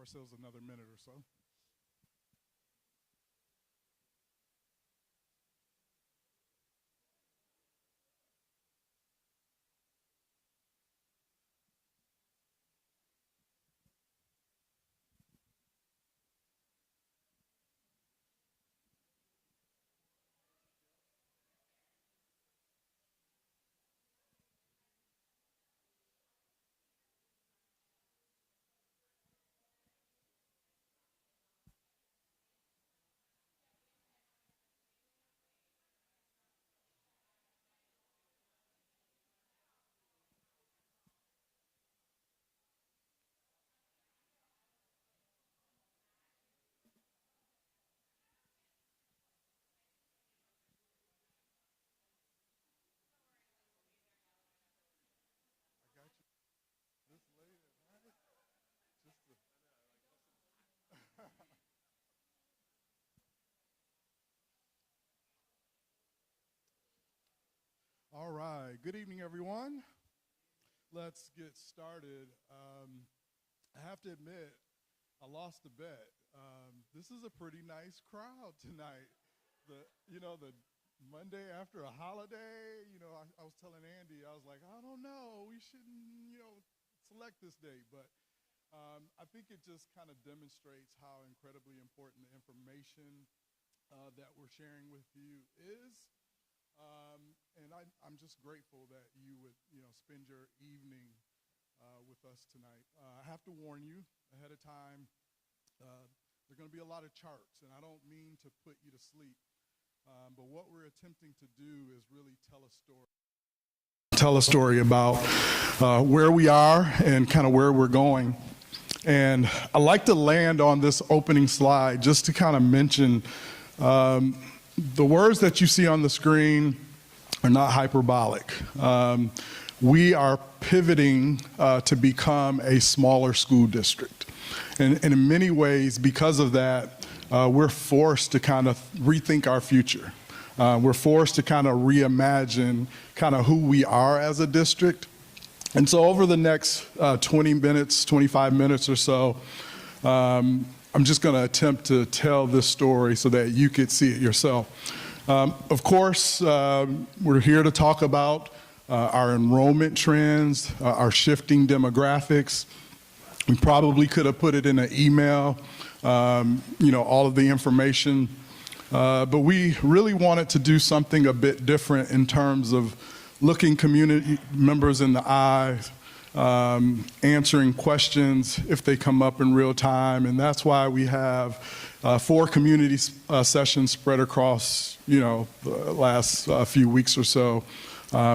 ourselves another minute or so. All right, good evening, everyone. Let's get started. I have to admit, I lost the bet. This is a pretty nice crowd tonight. The Monday after a holiday, I was telling Andy, I was like, I don't know, we shouldn't, select this date, but I think it just kind of demonstrates how incredibly important the information that we're sharing with you is. And I'm just grateful that you would, spend your evening with us tonight. I have to warn you ahead of time, there are going to be a lot of charts, and I don't mean to put you to sleep, but what we're attempting to do is really tell a story. Tell a story about where we are and kind of where we're going. And I like to land on this opening slide just to kind of mention the words that you see on the screen are not hyperbolic. We are pivoting to become a smaller school district. And in many ways, because of that, we're forced to kind of rethink our future. We're forced to kind of reimagine kind of who we are as a district. And so over the next 20 minutes, 25 minutes or so, I'm just going to attempt to tell this story so that you could see it yourself. Of course, we're here to talk about our enrollment trends, our shifting demographics. We probably could have put it in an email, all of the information. But we really wanted to do something a bit different in terms of looking community members in the eyes, answering questions if they come up in real time, and that's why we have 4 community sessions spread across, the last few weeks or so.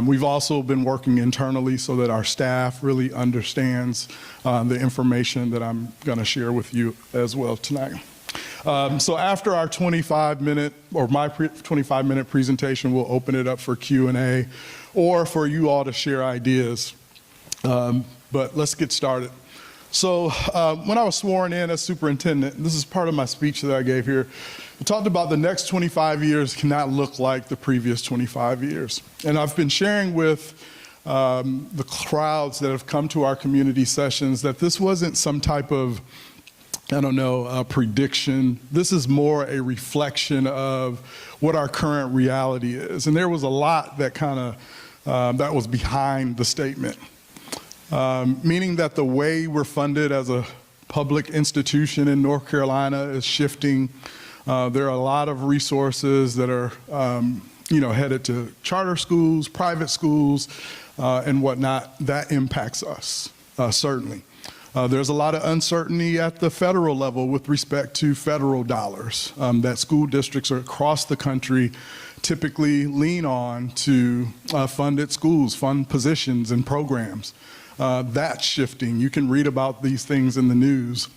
We've also been working internally so that our staff really understands the information that I'm going to share with you as well tonight. So after our 25-minute, or my 25-minute presentation, we'll open it up for Q&A or for you all to share ideas. But let's get started. So when I was sworn in as superintendent, this is part of my speech that I gave here, I talked about the next 25 years cannot look like the previous 25 years. And I've been sharing with the crowds that have come to our community sessions that this wasn't some type of, prediction. This is more a reflection of what our current reality is. And there was a lot that that was behind the statement. Meaning that the way we're funded as a public institution in North Carolina is shifting. There are a lot of resources that are, headed to charter schools, private schools, and whatnot. That impacts us, certainly. There's a lot of uncertainty at the federal level with respect to federal dollars that school districts across the country typically lean on to funded schools, fund positions and programs. That's shifting. You can read about these things in the news.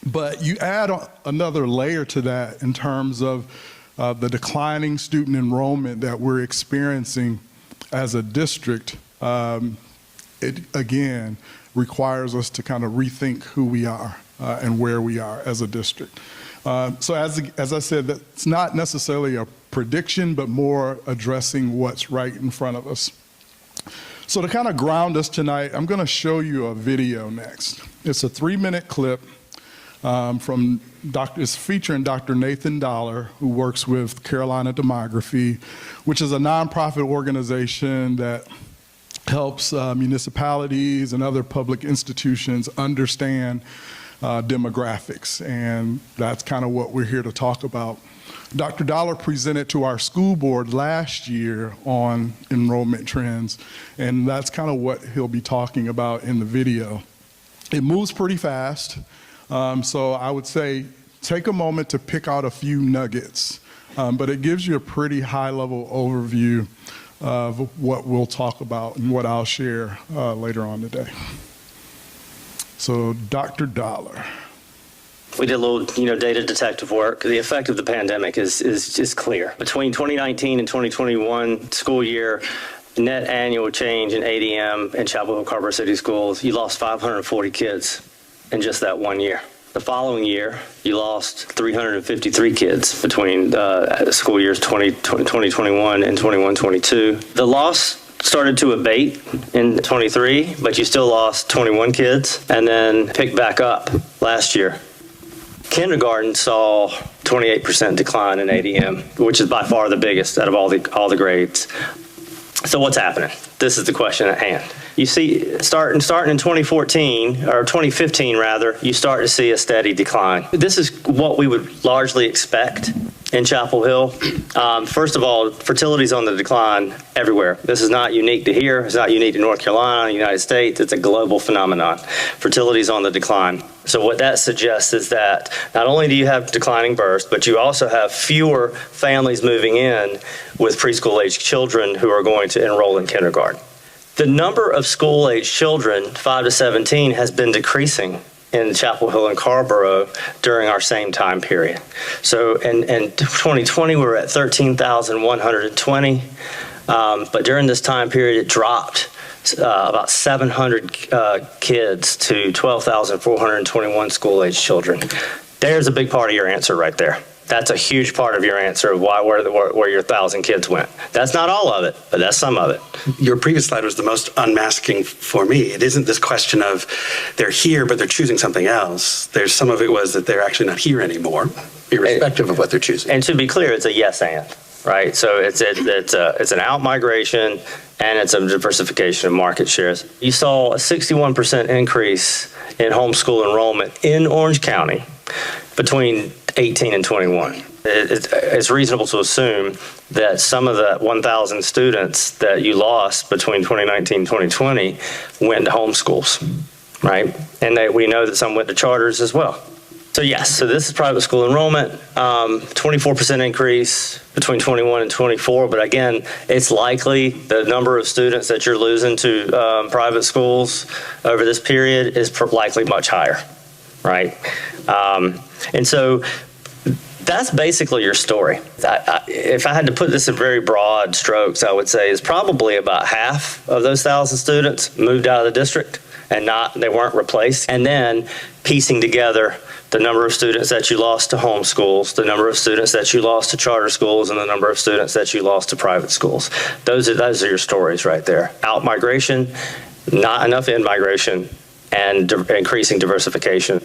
But you add another layer to that in terms of the declining student enrollment that we're experiencing as a district. It, again, requires us to kind of rethink who we are and where we are as a district. So as I said, that's not necessarily a prediction, but more addressing what's right in front of us. So to kind of ground us tonight, I'm going to show you a video next. It's a 3-minute clip It's featuring Dr. Nathan Dollar, who works with Carolina Demography, which is a nonprofit organization that helps municipalities and other public institutions understand demographics, and that's kind of what we're here to talk about. Dr. Dollar presented to our school board last year on enrollment trends, and that's kind of what he'll be talking about in the video. It moves pretty fast, so I would say take a moment to pick out a few nuggets, but it gives you a pretty high-level overview of what we'll talk about and what I'll share later on today. So, Dr. Dollar. We did a little, data detective work. The effect of the pandemic is just clear. Between 2019 and 2021 school year, net annual change in ADM in Chapel Hill-Carrboro City Schools, you lost 540 kids in just that 1 year. The following year, you lost 353 kids between school years 2021 and 21-22. The loss started to abate in 23, but you still lost 21 kids and then picked back up last year. Kindergarten saw 28% decline in ADM, which is by far the biggest out of all the grades. So what's happening? This is the question at hand. You see, starting in 2014, or 2015 rather, you start to see a steady decline. This is what we would largely expect in Chapel Hill. First of all, fertility is on the decline everywhere. This is not unique to here. It's not unique to North Carolina, the United States. It's a global phenomenon. Fertility is on the decline. So what that suggests is that not only do you have declining births, but you also have fewer families moving in with preschool-age children who are going to enroll in kindergarten. The number of school-age children, 5 to 17, has been decreasing in Chapel Hill and Carrboro during our same time period. So in 2020, we were at 13,120, but during this time period, it dropped about 700 kids to 12,421 school-age children. There's a big part of your answer right there. That's a huge part of your answer of where your 1,000 kids went. That's not all of it, but that's some of it. Your previous slide was the most unmasking for me. It isn't this question of they're here, but they're choosing something else. There's some of it was that they're actually not here anymore, irrespective of what they're choosing. And to be clear, it's a yes and, right? So it's an out migration and it's a diversification of market shares. You saw a 61% increase in homeschool enrollment in Orange County between 18 and 21. It's reasonable to assume that some of the 1,000 students that you lost between 2019 and 2020 went to homeschools, right? And we know that some went to charters as well. So yes, so this is private school enrollment, 24% increase between 21 and 24, but again, it's likely the number of students that you're losing to private schools over this period is likely much higher, right? And so that's basically your story. If I had to put this in very broad strokes, I would say is probably about half of those 1,000 students moved out of the district and they weren't replaced. And then piecing together the number of students that you lost to homeschools, the number of students that you lost to charter schools, and the number of students that you lost to private schools. Those are your stories right there. Out migration, not enough in migration, and increasing diversification.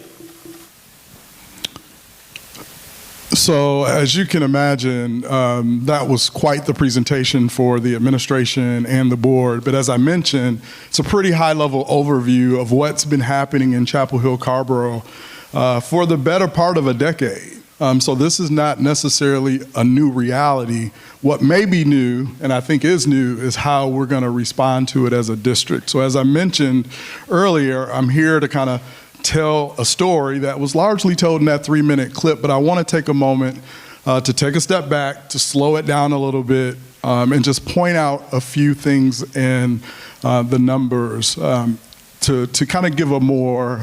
So as you can imagine, that was quite the presentation for the administration and the board. But as I mentioned, it's a pretty high-level overview of what's been happening in Chapel Hill-Carrboro for the better part of a decade. So this is not necessarily a new reality. What may be new, and I think is new, is how we're going to respond to it as a district. So as I mentioned earlier, I'm here to kind of tell a story that was largely told in that 3-minute clip, but I want to take a moment to take a step back, to slow it down a little bit, and just point out a few things in the numbers to kind of give a more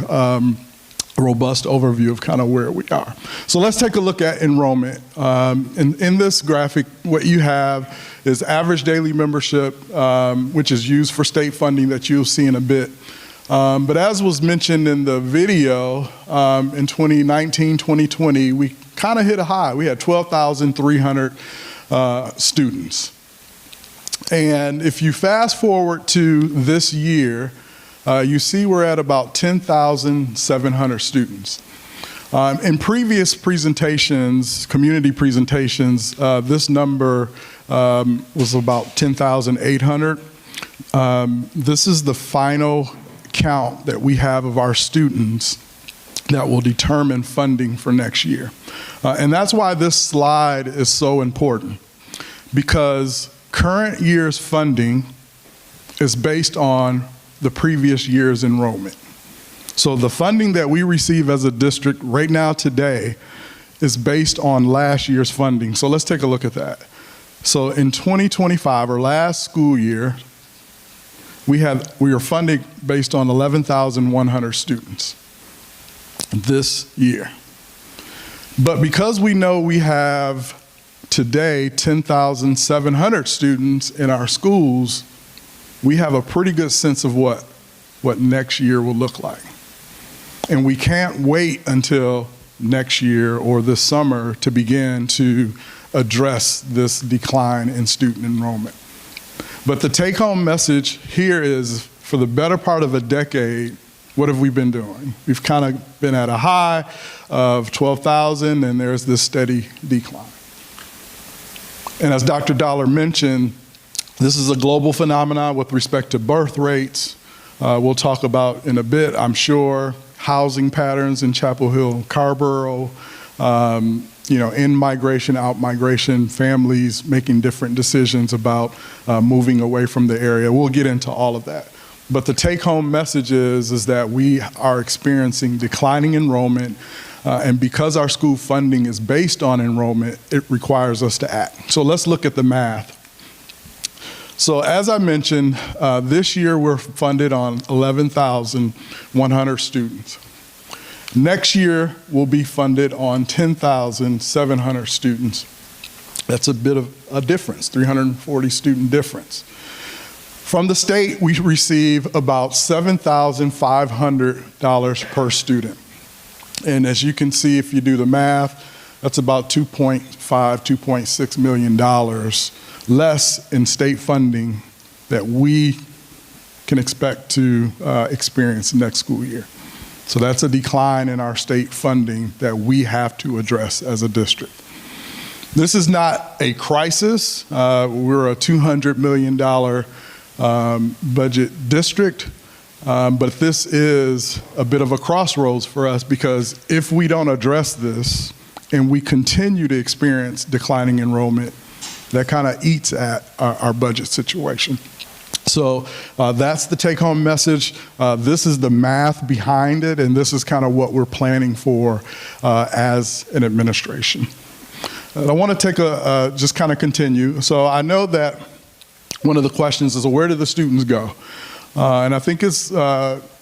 robust overview of kind of where we are. So let's take a look at enrollment. In this graphic, what you have is average daily membership, which is used for state funding that you'll see in a bit. But as was mentioned in the video, in 2019, 2020, we kind of hit a high. We had 12,300 students. And if you fast forward to this year, you see we're at about 10,700 students. In previous presentations, community presentations, this number was about 10,800. This is the final count that we have of our students that will determine funding for next year. And that's why this slide is so important, because current year's funding is based on the previous year's enrollment. So the funding that we receive as a district right now today is based on last year's funding. So let's take a look at that. So in 2025, or last school year, we are funding based on 11,100 students this year. But because we know we have today 10,700 students in our schools, we have a pretty good sense of what next year will look like. And we can't wait until next year or this summer to begin to address this decline in student enrollment. But the take-home message here is, for the better part of a decade, what have we been doing? We've kind of been at a high of 12,000, and there's this steady decline. And as Dr. Dollar mentioned, this is a global phenomenon with respect to birth rates. We'll talk about in a bit, I'm sure, housing patterns in Chapel Hill-Carrboro, in migration, out migration, families making different decisions about moving away from the area. We'll get into all of that. But the take-home message is that we are experiencing declining enrollment, and because our school funding is based on enrollment, it requires us to act. So let's look at the math. So as I mentioned, this year we're funded on 11,100 students. Next year we'll be funded on 10,700 students. That's a bit of a difference, 340 student difference. From the state, we receive about $7,500 per student. And as you can see, if you do the math, that's about $2.5, $2.6 million less in state funding that we can expect to experience next school year. So that's a decline in our state funding that we have to address as a district. This is not a crisis. We're a $200 million budget district, but this is a bit of a crossroads for us, because if we don't address this and we continue to experience declining enrollment, that kind of eats at our budget situation. So that's the take-home message. This is the math behind it, and this is kind of what we're planning for as an administration. And I want to take just kind of continue. So I know that one of the questions is, where do the students go? And I think it's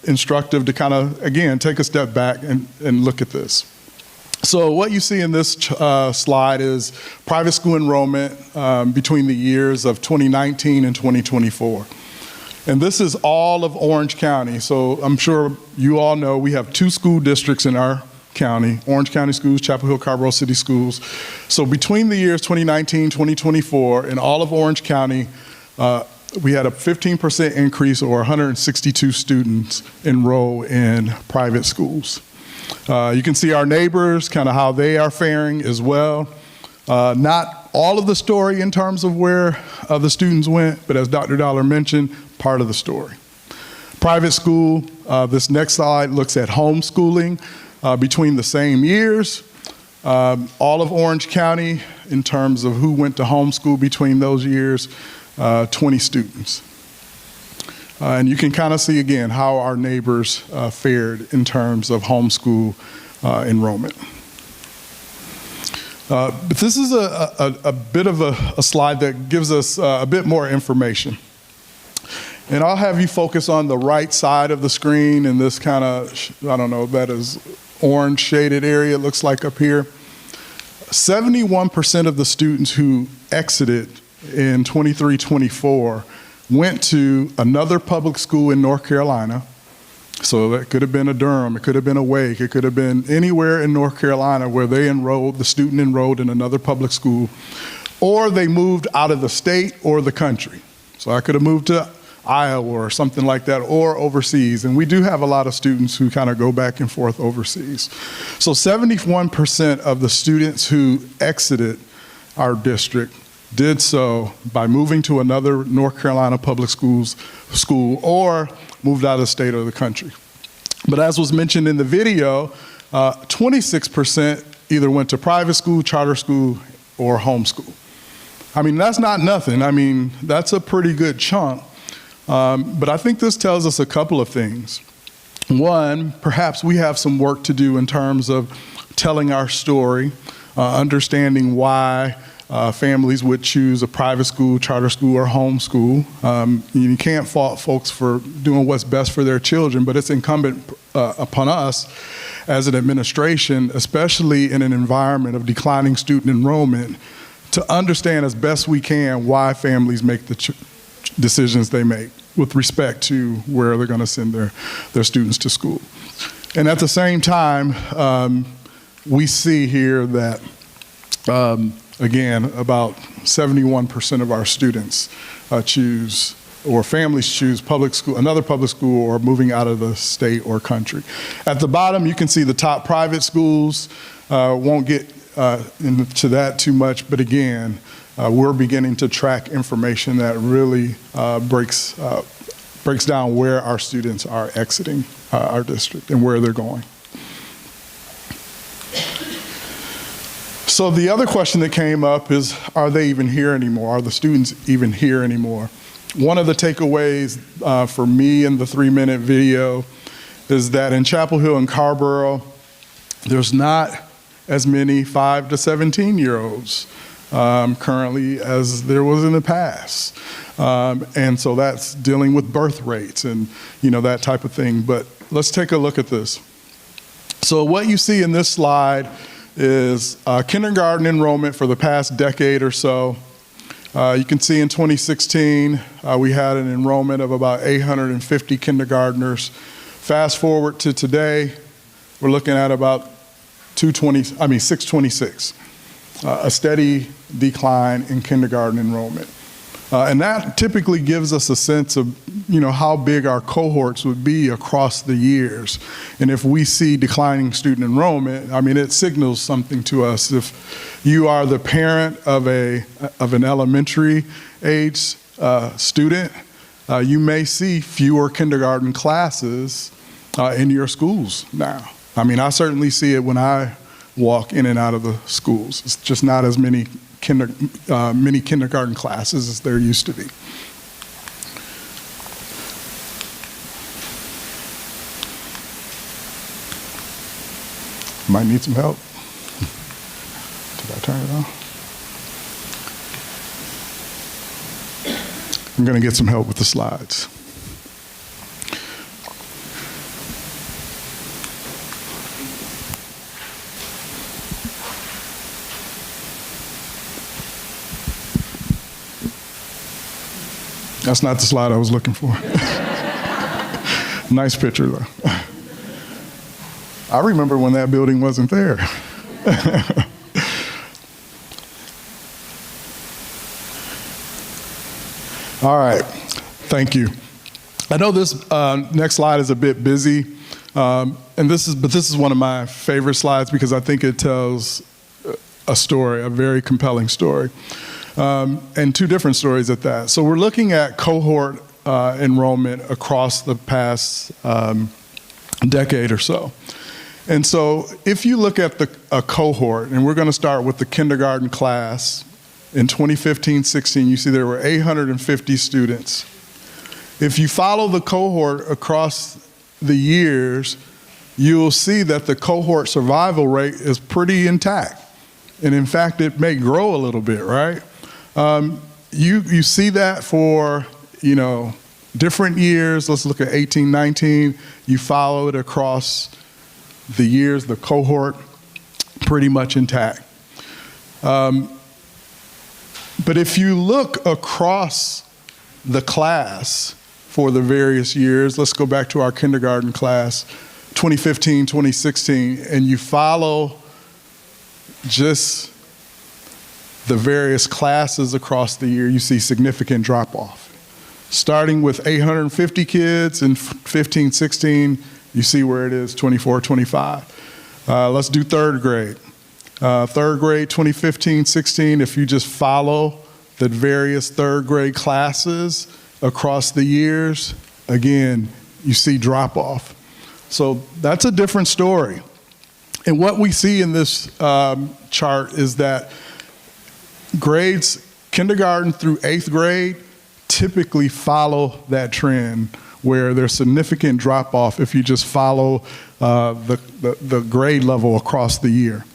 instructive to kind of, again, take a step back and look at this. So what you see in this slide is private school enrollment between the years of 2019 and 2024. And this is all of Orange County. So I'm sure you all know we have 2 school districts in our county, Orange County Schools, Chapel Hill-Carrboro City Schools. So between the years 2019, 2024, in all of Orange County, we had a 15% increase, or 162 students enroll in private schools. You can see our neighbors, kind of how they are faring as well. Not all of the story in terms of where the students went, but as Dr. Dollar mentioned, part of the story. Private school, this next slide looks at homeschooling between the same years. All of Orange County, in terms of who went to homeschool between those years, 20 students. And you can kind of see again how our neighbors fared in terms of homeschool enrollment. But this is a bit of a slide that gives us a bit more information. And I'll have you focus on the right side of the screen in this kind of, I don't know, that is orange shaded area, it looks like up here. 71% of the students who exited in 23-24 went to another public school in North Carolina. So that could have been a Durham, it could have been a Wake, it could have been anywhere in North Carolina where they enrolled, the student enrolled in another public school, or they moved out of the state or the country. So I could have moved to Iowa or something like that, or overseas. And we do have a lot of students who kind of go back and forth overseas. So 71% of the students who exited our district did so by moving to another North Carolina public school or moved out of the state or the country. But as was mentioned in the video, 26% either went to private school, charter school, or homeschool. I mean, that's not nothing. I mean, that's a pretty good chunk. But I think this tells us a couple of things. One, perhaps we have some work to do in terms of telling our story, understanding why families would choose a private school, charter school, or homeschool. You can't fault folks for doing what's best for their children, but it's incumbent upon us as an administration, especially in an environment of declining student enrollment, to understand as best we can why families make the decisions they make with respect to where they're going to send their students to school. And at the same time, we see here that again, about 71% of our students choose, or families choose public school, another public school, or moving out of the state or country. At the bottom, you can see the top private schools. Won't get into that too much, but again, we're beginning to track information that really breaks down where our students are exiting our district and where they're going. So the other question that came up is, are they even here anymore? Are the students even here anymore? One of the takeaways for me in the 3-minute video is that in Chapel Hill and Carrboro, there's not as many 5 to 17-year-olds currently as there was in the past. And so that's dealing with birth rates and that type of thing. But let's take a look at this. So what you see in this slide is kindergarten enrollment for the past decade or so. You can see in 2016, we had an enrollment of about 850 kindergartners. Fast forward to today, we're looking at about 626, a steady decline in kindergarten enrollment. And that typically gives us a sense of, how big our cohorts would be across the years. And if we see declining student enrollment, it signals something to us. If you are the parent of an elementary age student, you may see fewer kindergarten classes in your schools now. I certainly see it when I walk in and out of the schools. It's just not as many kindergarten classes as there used to be. Might need some help. Did I turn it on? I'm going to get some help with the slides. That's not the slide I was looking for. Nice picture, though. I remember when that building wasn't there. All right, thank you. I know this next slide is a bit busy, but this is one of my favorite slides because I think it tells a story, a very compelling story. And two different stories at that. So we're looking at cohort enrollment across the past decade or so. And so if you look at a cohort, and we're going to start with the kindergarten class, in 2015-16, you see there were 850 students. If you follow the cohort across the years, you'll see that the cohort survival rate is pretty intact. And in fact, it may grow a little bit, right? You see that for, different years. Let's look at 18, 19. You follow it across the years, the cohort, pretty much intact. But if you look across the class for the various years, let's go back to our kindergarten class, 2015, 2016, and you follow just the various classes across the year, you see significant drop off. starting with 850 kids in 15, 16, you see where it is, 24, 25. Let's do third grade. Third grade, 2015, 16, if you just follow the various third grade classes across the years, again, you see drop off. So that's a different story. And what we see in this chart is that grades, kindergarten through 8th grade, typically follow that trend where there's significant drop off if you just follow the grade level across the year.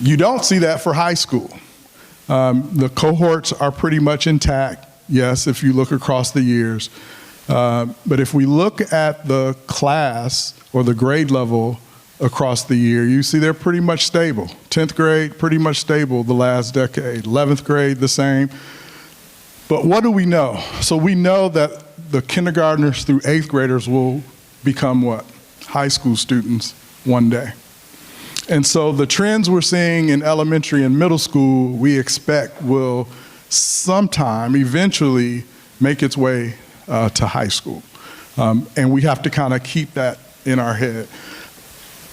You don't see that for high school. The cohorts are pretty much intact, yes, if you look across the years. But if we look at the class or the grade level across the year, you see they're pretty much stable. 10th grade, pretty much stable the last decade. 11th grade, the same. But what do we know? So we know that the kindergartners through 8th graders will become what? High school students one day. And so the trends we're seeing in elementary and middle school, we expect will sometime, eventually, make its way to high school. And we have to kind of keep that in our head.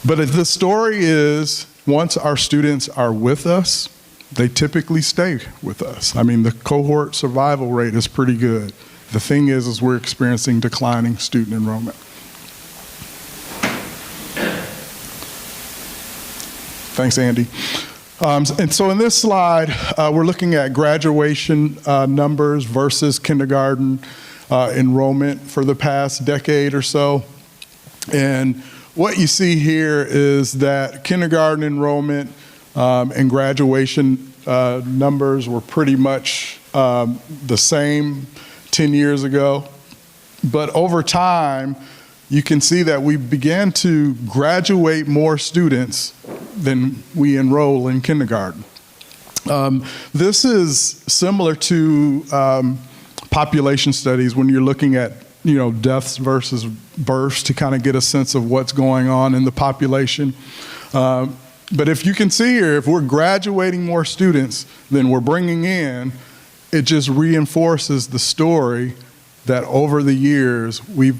But the story is, once our students are with us, they typically stay with us. I mean, the cohort survival rate is pretty good. The thing is we're experiencing declining student enrollment. Thanks, Andy. And so in this slide, we're looking at graduation numbers versus kindergarten enrollment for the past decade or so. And what you see here is that kindergarten enrollment and graduation numbers were pretty much the same 10 years ago. But over time, you can see that we began to graduate more students than we enroll in kindergarten. This is similar to population studies when you're looking at deaths versus births to kind of get a sense of what's going on in the population. But if you can see here, if we're graduating more students than we're bringing in, it just reinforces the story that over the years we're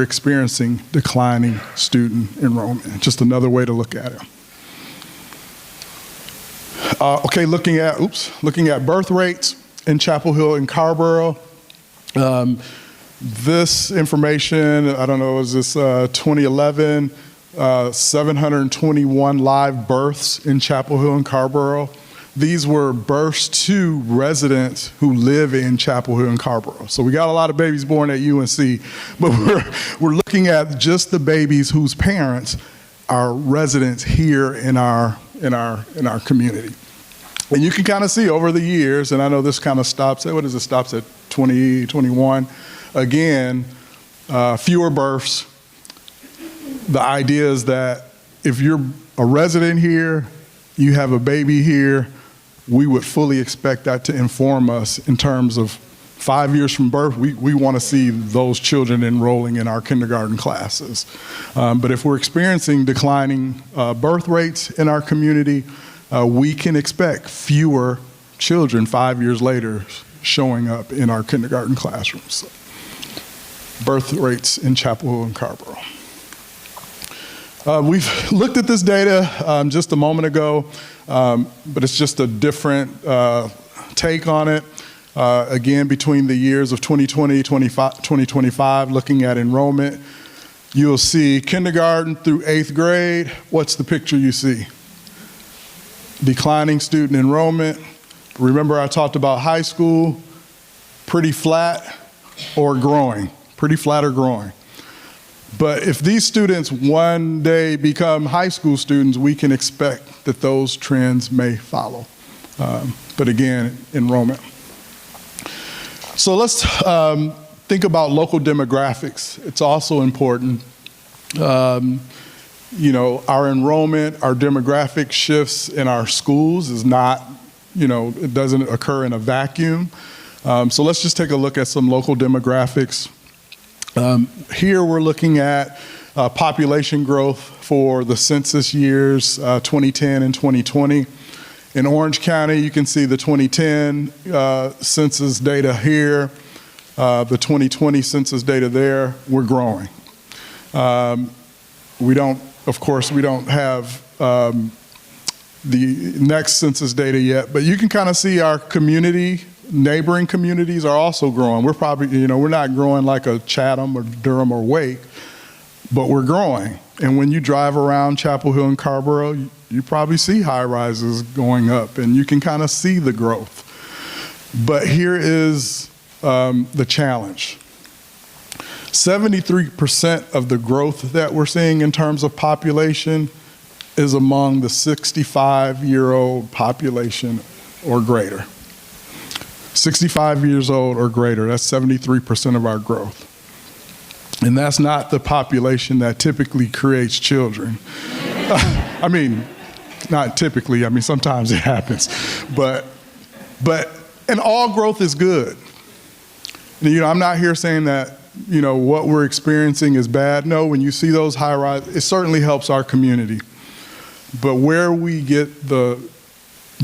experiencing declining student enrollment. Just another way to look at it. Okay, looking at birth rates in Chapel Hill and Carrboro. This information, I don't know, is this 2011, 721 live births in Chapel Hill and Carrboro. These were births to residents who live in Chapel Hill and Carrboro. So we got a lot of babies born at UNC, but we're looking at just the babies whose parents are residents here in our community. And you can kind of see over the years, and I know this kind of stops at 20, 21. Again, fewer births. The idea is that if you're a resident here, you have a baby here, we would fully expect that to inform us in terms of 5 years from birth, we want to see those children enrolling in our kindergarten classes. But if we're experiencing declining birth rates in our community, we can expect fewer children 5 years later showing up in our kindergarten classrooms. Birth rates in Chapel Hill and Carrboro. We've looked at this data just a moment ago, but it's just a different take on it. Again, between the years of 2020, 2025, looking at enrollment, you'll see kindergarten through 8th grade. What's the picture you see? Declining student enrollment. Remember I talked about high school, pretty flat or growing, pretty flat or growing. But if these students one day become high school students, we can expect that those trends may follow. But again, enrollment. So let's think about local demographics. It's also important. Our enrollment, our demographic shifts in our schools is not, it doesn't occur in a vacuum. So let's just take a look at some local demographics. Here we're looking at population growth for the census years 2010 and 2020. In Orange County, you can see the 2010 census data here. the 2020 census data there, we're growing. We don't have the next census data yet, but you can kind of see our community, neighboring communities are also growing. We're probably, we're not growing like a Chatham or Durham or Wake, but we're growing. And when you drive around Chapel Hill-Carrboro, you probably see high rises going up, and you can kind of see the growth. But here is the challenge. 73% of the growth that we're seeing in terms of population is among the 65-year-old population or greater. 65 years old or greater, that's 73% of our growth. And that's not the population that typically creates children. I mean, not typically, sometimes it happens. And all growth is good. And, I'm not here saying that, what we're experiencing is bad. No, when you see those high rises, it certainly helps our community. But where we get the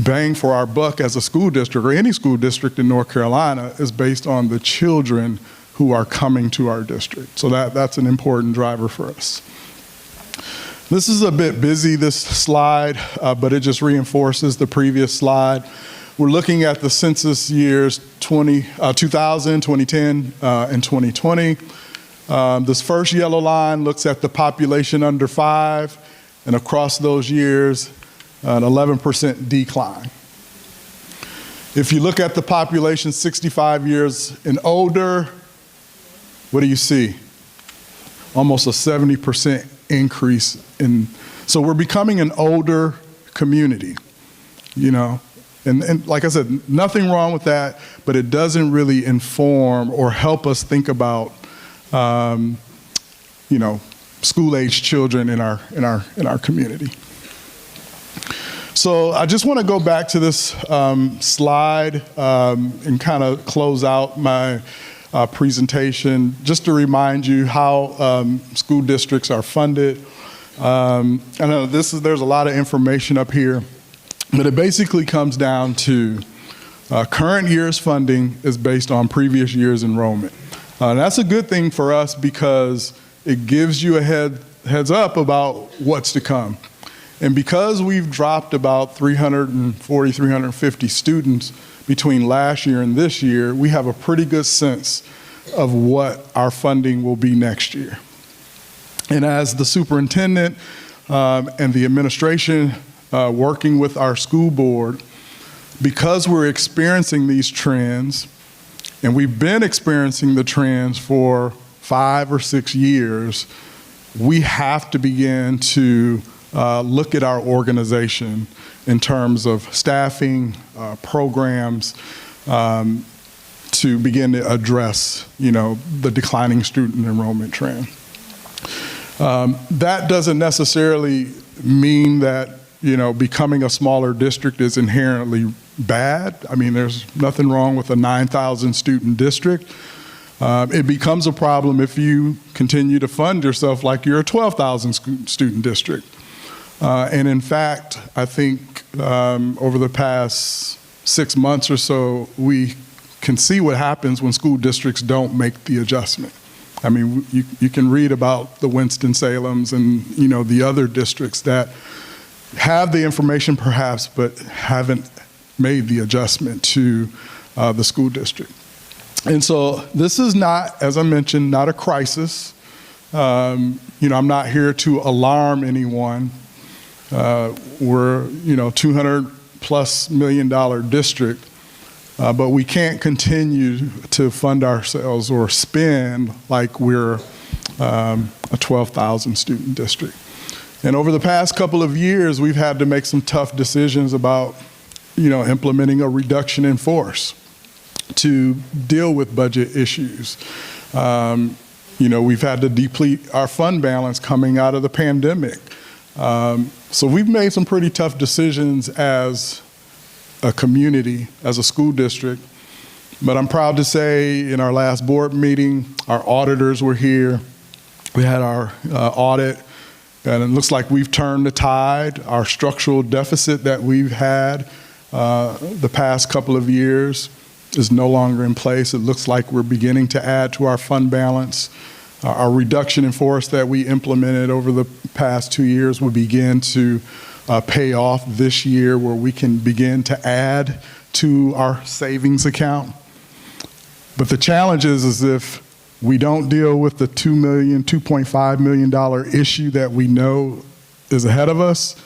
bang for our buck as a school district or any school district in North Carolina is based on the children who are coming to our district. So that's an important driver for us. This is a bit busy, this slide, but it just reinforces the previous slide. We're looking at the census years 2000, 2010, and 2020. This first yellow line looks at the population under 5, and across those years, an 11% decline. If you look at the population 65 years and older, what do you see? Almost a 70% increase so we're becoming an older community, And like I said, nothing wrong with that, but it doesn't really inform or help us think about, school-age children in our community. So I just want to go back to this slide and kind of close out my presentation, just to remind you how school districts are funded. I know there's a lot of information up here, but it basically comes down to current year's funding is based on previous year's enrollment. And that's a good thing for us because it gives you a heads up about what's to come. And because we've dropped about 340, 350 students between last year and this year, we have a pretty good sense of what our funding will be next year. And as the superintendent and the administration working with our school board, because we're experiencing these trends, and we've been experiencing the trends for 5 or 6 years, we have to begin to look at our organization in terms of staffing, programs, to begin to address, the declining student enrollment trend. That doesn't necessarily mean that, becoming a smaller district is inherently bad. There's nothing wrong with a 9,000 student district. It becomes a problem if you continue to fund yourself like you're a 12,000 student district. And in fact, I think over the past 6 months or so, we can see what happens when school districts don't make the adjustment. You can read about the Winston-Salems and, the other districts that have the information perhaps, but haven't made the adjustment to the school district. And so this is not, as I mentioned, not a crisis. I'm not here to alarm anyone. We're, $200+ million district, but we can't continue to fund ourselves or spend like we're a 12,000 student district. And over the past couple of years, we've had to make some tough decisions about, implementing a reduction in force to deal with budget issues. We've had to deplete our fund balance coming out of the pandemic. So we've made some pretty tough decisions as a community, as a school district. But I'm proud to say in our last board meeting, our auditors were here. We had our audit, and it looks like we've turned the tide. Our structural deficit that we've had the past couple of years is no longer in place. It looks like we're beginning to add to our fund balance. Our reduction in force that we implemented over the past 2 years will begin to pay off this year, where we can begin to add to our savings account. But the challenge is if we don't deal with the $2.5 million issue that we know is ahead of us,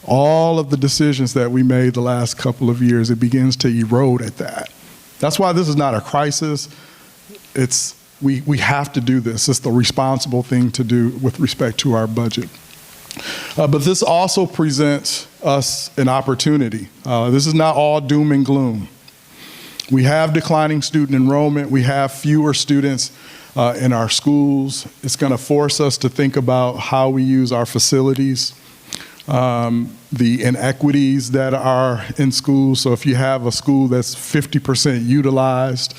all of the decisions that we made the last couple of years, it begins to erode at that. That's why this is not a crisis. We have to do this. It's the responsible thing to do with respect to our budget. But this also presents us an opportunity. This is not all doom and gloom. We have declining student enrollment. We have fewer students in our schools. It's going to force us to think about how we use our facilities, the inequities that are in schools. So if you have a school that's 50% utilized,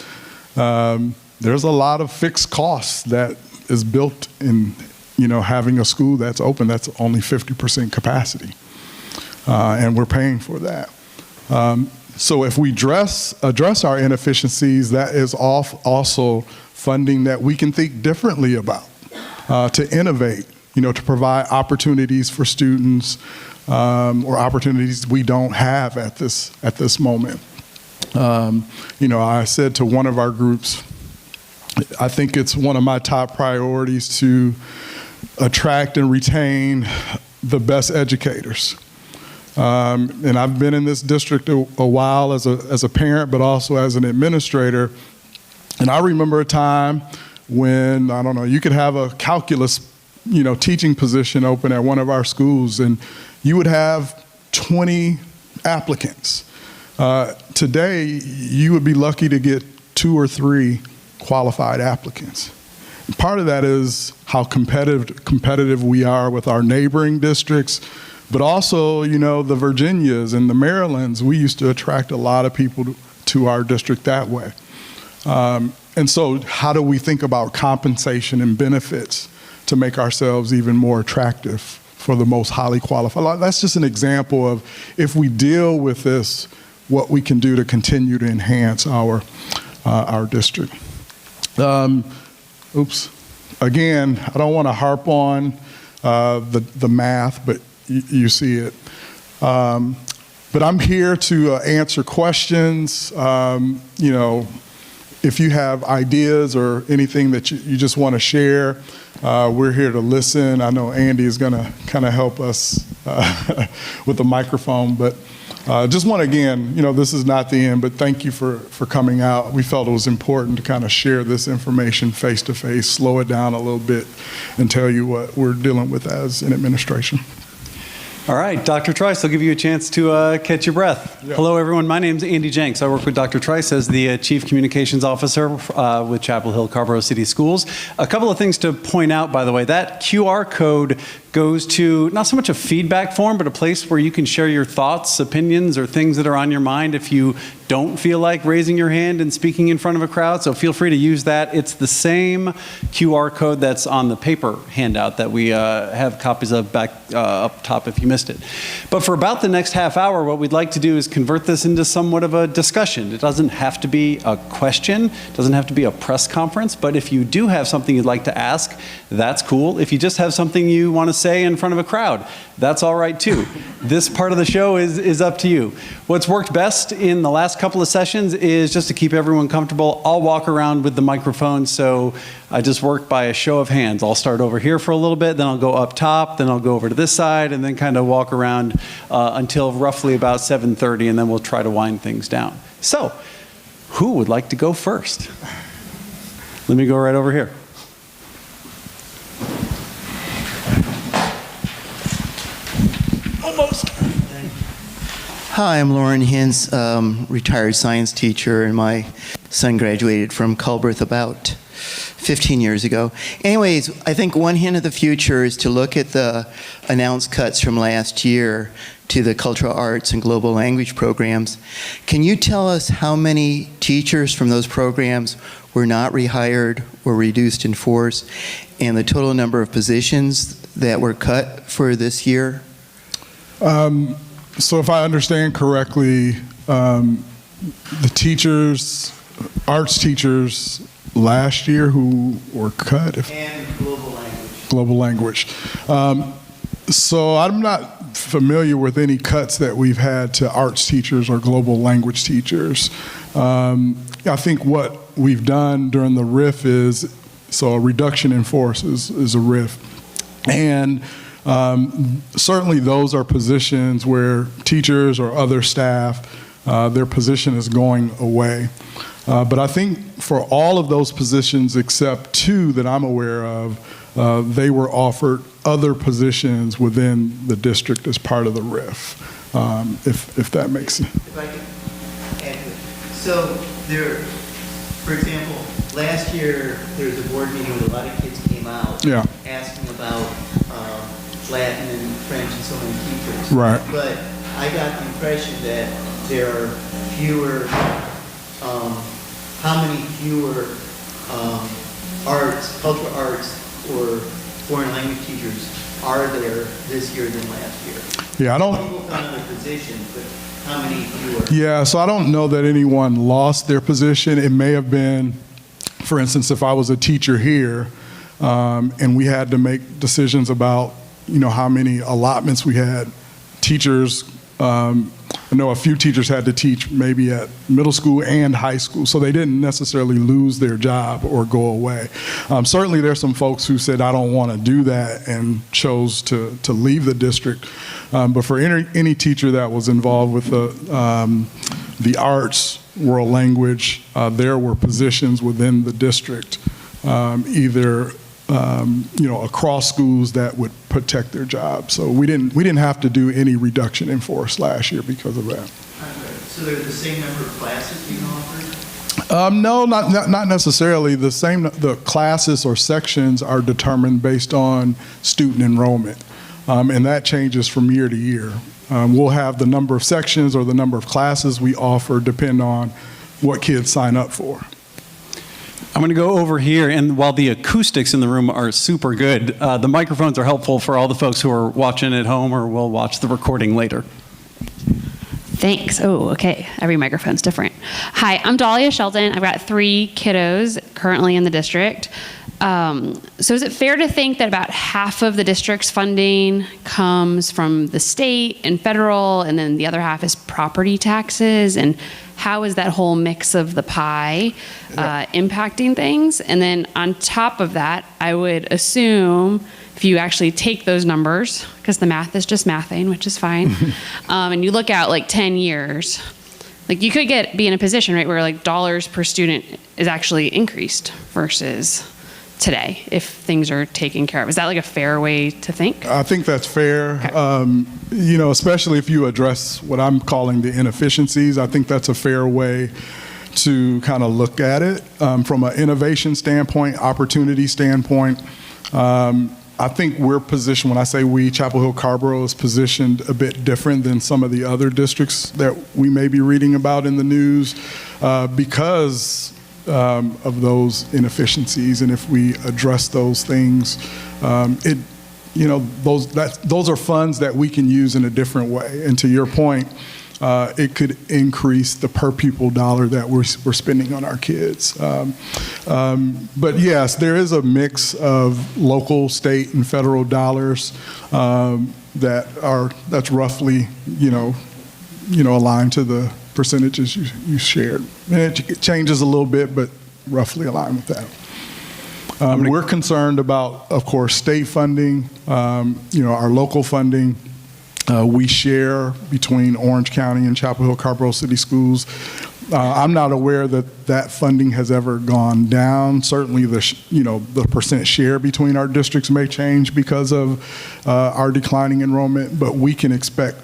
there's a lot of fixed costs that is built in, having a school that's open that's only 50% capacity, and we're paying for that. So if we address our inefficiencies, that is also funding that we can think differently about, to innovate, to provide opportunities for students, or opportunities we don't have at this moment. I said to one of our groups, I think it's one of my top priorities to attract and retain the best educators. And I've been in this district a while as a parent, but also as an administrator. And I remember a time when, you could have a calculus, teaching position open at one of our schools, and you would have 20 applicants. Today, you would be lucky to get 2 or 3 qualified applicants. Part of that is how competitive we are with our neighboring districts, but also, the Virginias and the Marylands, we used to attract a lot of people to our district that way. And so how do we think about compensation and benefits to make ourselves even more attractive for the most highly qualified? That's just an example of, if we deal with this, what we can do to continue to enhance our district. Again, I don't want to harp on the math, but you see it. But I'm here to answer questions. If you have ideas or anything that you just want to share, we're here to listen. I know Andy is going to kind of help us with the microphone, but just want to, again, this is not the end, but thank you for coming out. We felt it was important to kind of share this information face to face, slow it down a little bit, and tell you what we're dealing with as an administration. All right, Dr. Trice, I'll give you a chance to catch your breath. Yeah. Hello, everyone. My name's Andy Jenks. I work with Dr. Trice as the Chief Communications Officer with Chapel Hill-Carrboro City Schools. A couple of things to point out, by the way. That QR code goes to not so much a feedback form, but a place where you can share your thoughts, opinions, or things that are on your mind if you don't feel like raising your hand and speaking in front of a crowd. So feel free to use that. It's the same QR code that's on the paper handout that we have copies of back up top if you missed it. But for about the next half hour, what we'd like to do is convert this into somewhat of a discussion. It doesn't have to be a question, it doesn't have to be a press conference, but if you do have something you'd like to ask, that's cool. If you just have something you want to say in front of a crowd, that's all right too. This part of the show is up to you. What's worked best in the last couple of sessions is just to keep everyone comfortable. I'll walk around with the microphone, so I just work by a show of hands. I'll start over here for a little bit, then I'll go up top, then I'll go over to this side, and then kind of walk around until roughly about 7:30, and then we'll try to wind things down. So, who would like to go first? Let me go right over here. Almost. Hi, I'm Lauren Hintz, retired science teacher, and my son graduated from Culberth about 15 years ago. Anyways, I think one hint of the future is to look at the announced cuts from last year to the cultural arts and global language programs. Can you tell us how many teachers from those programs were not rehired or reduced in force, and the total number of positions that were cut for this year? So if I understand correctly, the teachers, arts teachers last year who were cut. And global language. Global language. So I'm not familiar with any cuts that we've had to arts teachers or global language teachers. I think what we've done during the RIF is, so a reduction in force is a RIF. And certainly those are positions where teachers or other staff, their position is going away. But I think for all of those positions except 2 that I'm aware of, they were offered other positions within the district as part of the RIF, if that makes sense. If I can add to it. So there, for example, last year there was a board meeting where a lot of kids came out asking about Latin and French and so many teachers. Right. But I got the impression that there are fewer, how many fewer arts, cultural arts, or foreign language teachers are there this year than last year? Yeah, I don't. People found their positions, but how many fewer? Yeah, so I don't know that anyone lost their position. It may have been, for instance, if I was a teacher here and we had to make decisions about, how many allotments we had, teachers, I know a few teachers had to teach maybe at middle school and high school, so they didn't necessarily lose their job or go away. Certainly there's some folks who said, I don't want to do that, and chose to leave the district. But for any teacher that was involved with the arts, world language, there were positions within the district, either across schools that would protect their jobs. So we didn't have to do any reduction in force last year because of that. So there's the same number of classes being offered? No, not necessarily. The classes or sections are determined based on student enrollment, and that changes from year to year. We'll have the number of sections or the number of classes we offer depend on what kids sign up for. I'm going to go over here, and while the acoustics in the room are super good, the microphones are helpful for all the folks who are watching at home or will watch the recording later. Thanks. Oh, okay. Every microphone's different. Hi, I'm Dahlia Shelton. I've got 3 kiddos currently in the district. So is it fair to think that about half of the district's funding comes from the state and federal, and then the other half is property taxes? And how is that whole mix of the pie impacting things? And then on top of that, I would assume if you actually take those numbers, because the math is just mathing, which is fine, and you look out like 10 years, like you could be in a position, right, where like dollars per student is actually increased versus today if things are taken care of. Is that like a fair way to think? I think that's fair. Okay. Especially if you address what I'm calling the inefficiencies, I think that's a fair way to kind of look at it from an innovation standpoint, opportunity standpoint. I think we're positioned, when I say we, Chapel Hill-Carrboro is positioned a bit different than some of the other districts that we may be reading about in the news because of those inefficiencies. And if we address those things, those are funds that we can use in a different way. And to your point, it could increase the per pupil dollar that we're spending on our kids. But yes, there is a mix of local, state, and federal dollars that's roughly, aligned to the percentages you shared. And it changes a little bit, but roughly aligned with that. We're concerned about, of course, state funding, our local funding. We share between Orange County and Chapel Hill-Carrboro City Schools. I'm not aware that funding has ever gone down. Certainly, the percent share between our districts may change because of our declining enrollment, but we can expect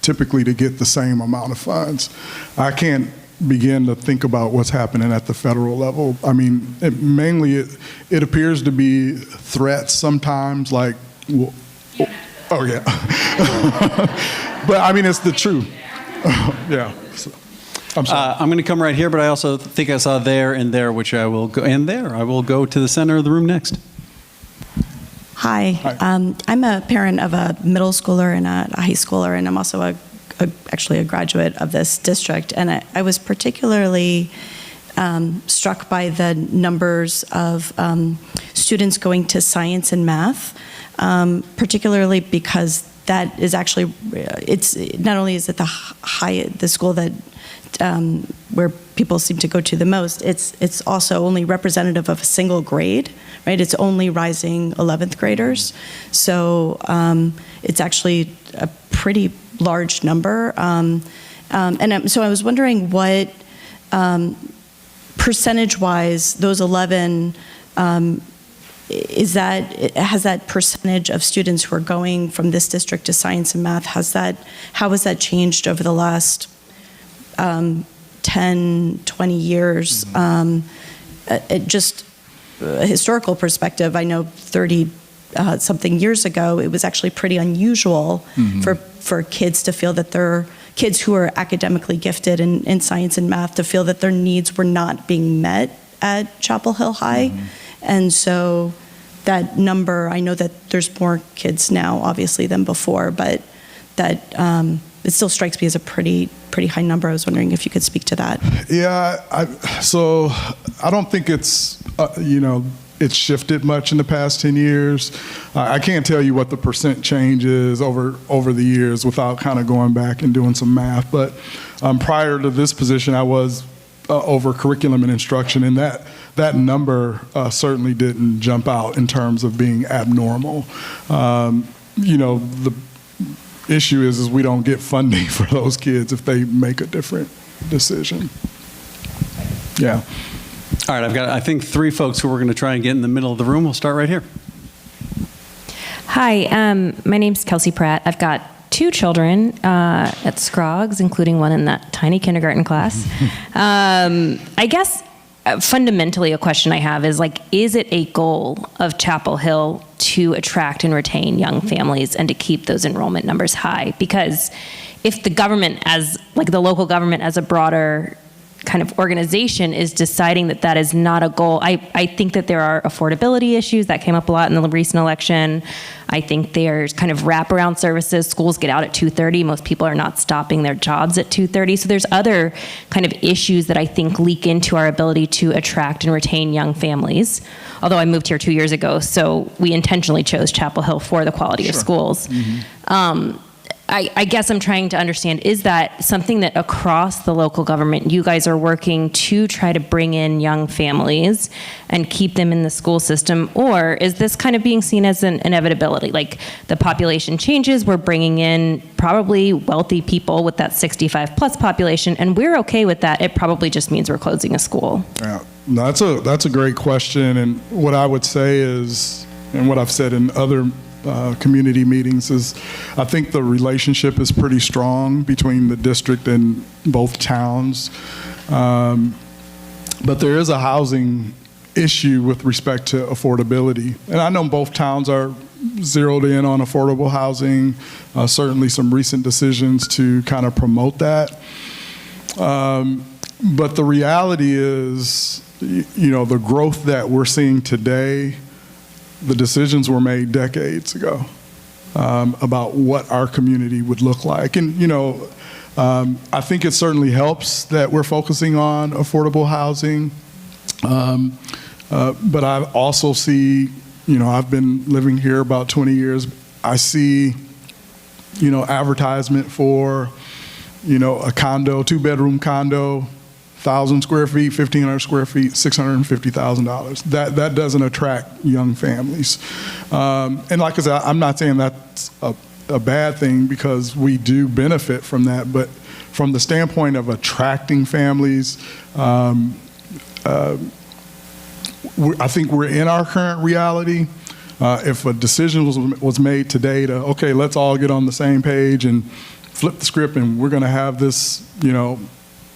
typically to get the same amount of funds. I can't begin to think about what's happening at the federal level. I mean, it appears to be threats sometimes, like. Oh, yeah. But, I mean, it's the truth. Yeah. So, I'm sorry. I'm going to come right here, but I also think I saw there and there, which I will go, and there. I will go to the center of the room next. Hi. I'm a parent of a middle schooler and a high schooler, and I'm also a actually a graduate of this district, and I was particularly struck by the numbers of students going to science and math, particularly because that is actually, it's not only is it the school that where people seem to go to the most, it's also only representative of a single grade, right? It's only rising 11th graders. So it's actually a pretty large number. So I was wondering what, percentage-wise, those 11, has that percentage of students who are going from this district to science and math, how has that changed over the last 10, 20 years? Just a historical perspective, I know 30 something years ago, it was actually pretty unusual for kids to feel that kids who are academically gifted in science and math to feel that their needs were not being met at Chapel Hill High. And so that number, I know that there's more kids now, obviously, than before, but that it still strikes me as a pretty high number. I was wondering if you could speak to that. Yeah, so I don't think it's, it's shifted much in the past 10 years. I can't tell you what the percent change is over the years without kind of going back and doing some math. But prior to this position, I was over curriculum and instruction, and that number certainly didn't jump out in terms of being abnormal. The issue is we don't get funding for those kids if they make a different decision. Yeah. All right, I've got, I think, 3 folks who we're going to try and get in the middle of the room. We'll start right here. Hi, my name's Kelsey Pratt. I've got 2 children at Scroggs, including one in that tiny kindergarten class. I guess fundamentally a question I have is, is it a goal of Chapel Hill to attract and retain young families and to keep those enrollment numbers high? Because if the government the local government as a broader kind of organization is deciding that is not a goal, I think that there are affordability issues that came up a lot in the recent election. I think there's kind of wraparound services. Schools get out at 2:30. Most people are not stopping their jobs at 2:30. So there's other kind of issues that I think leak into our ability to attract and retain young families. Although I moved here 2 years ago, so we intentionally chose Chapel Hill for the quality of schools. I guess I'm trying to understand, is that something that across the local government you guys are working to try to bring in young families and keep them in the school system? Or is this kind of being seen as an inevitability? Like, the population changes, we're bringing in probably wealthy people with that 65 plus population, and we're okay with that. It probably just means we're closing a school. Yeah, no, that's a great question. And what I would say is, and what I've said in other community meetings, is I think the relationship is pretty strong between the district and both towns. But there is a housing issue with respect to affordability. And I know both towns are zeroed in on affordable housing, certainly some recent decisions to kind of promote that. But the reality is, the growth that we're seeing today, the decisions were made decades ago about what our community would look like. And, I think it certainly helps that we're focusing on affordable housing. But I also see, I've been living here about 20 years. I see, advertisement for, a condo, 2-bedroom condo, 1,000 square feet, 1,500 square feet, $650,000. That doesn't attract young families. And like I said, I'm not saying that's a bad thing, because we do benefit from that. But from the standpoint of attracting families, I think we're in our current reality. If a decision was made today to, okay, let's all get on the same page and flip the script, and we're going to have this,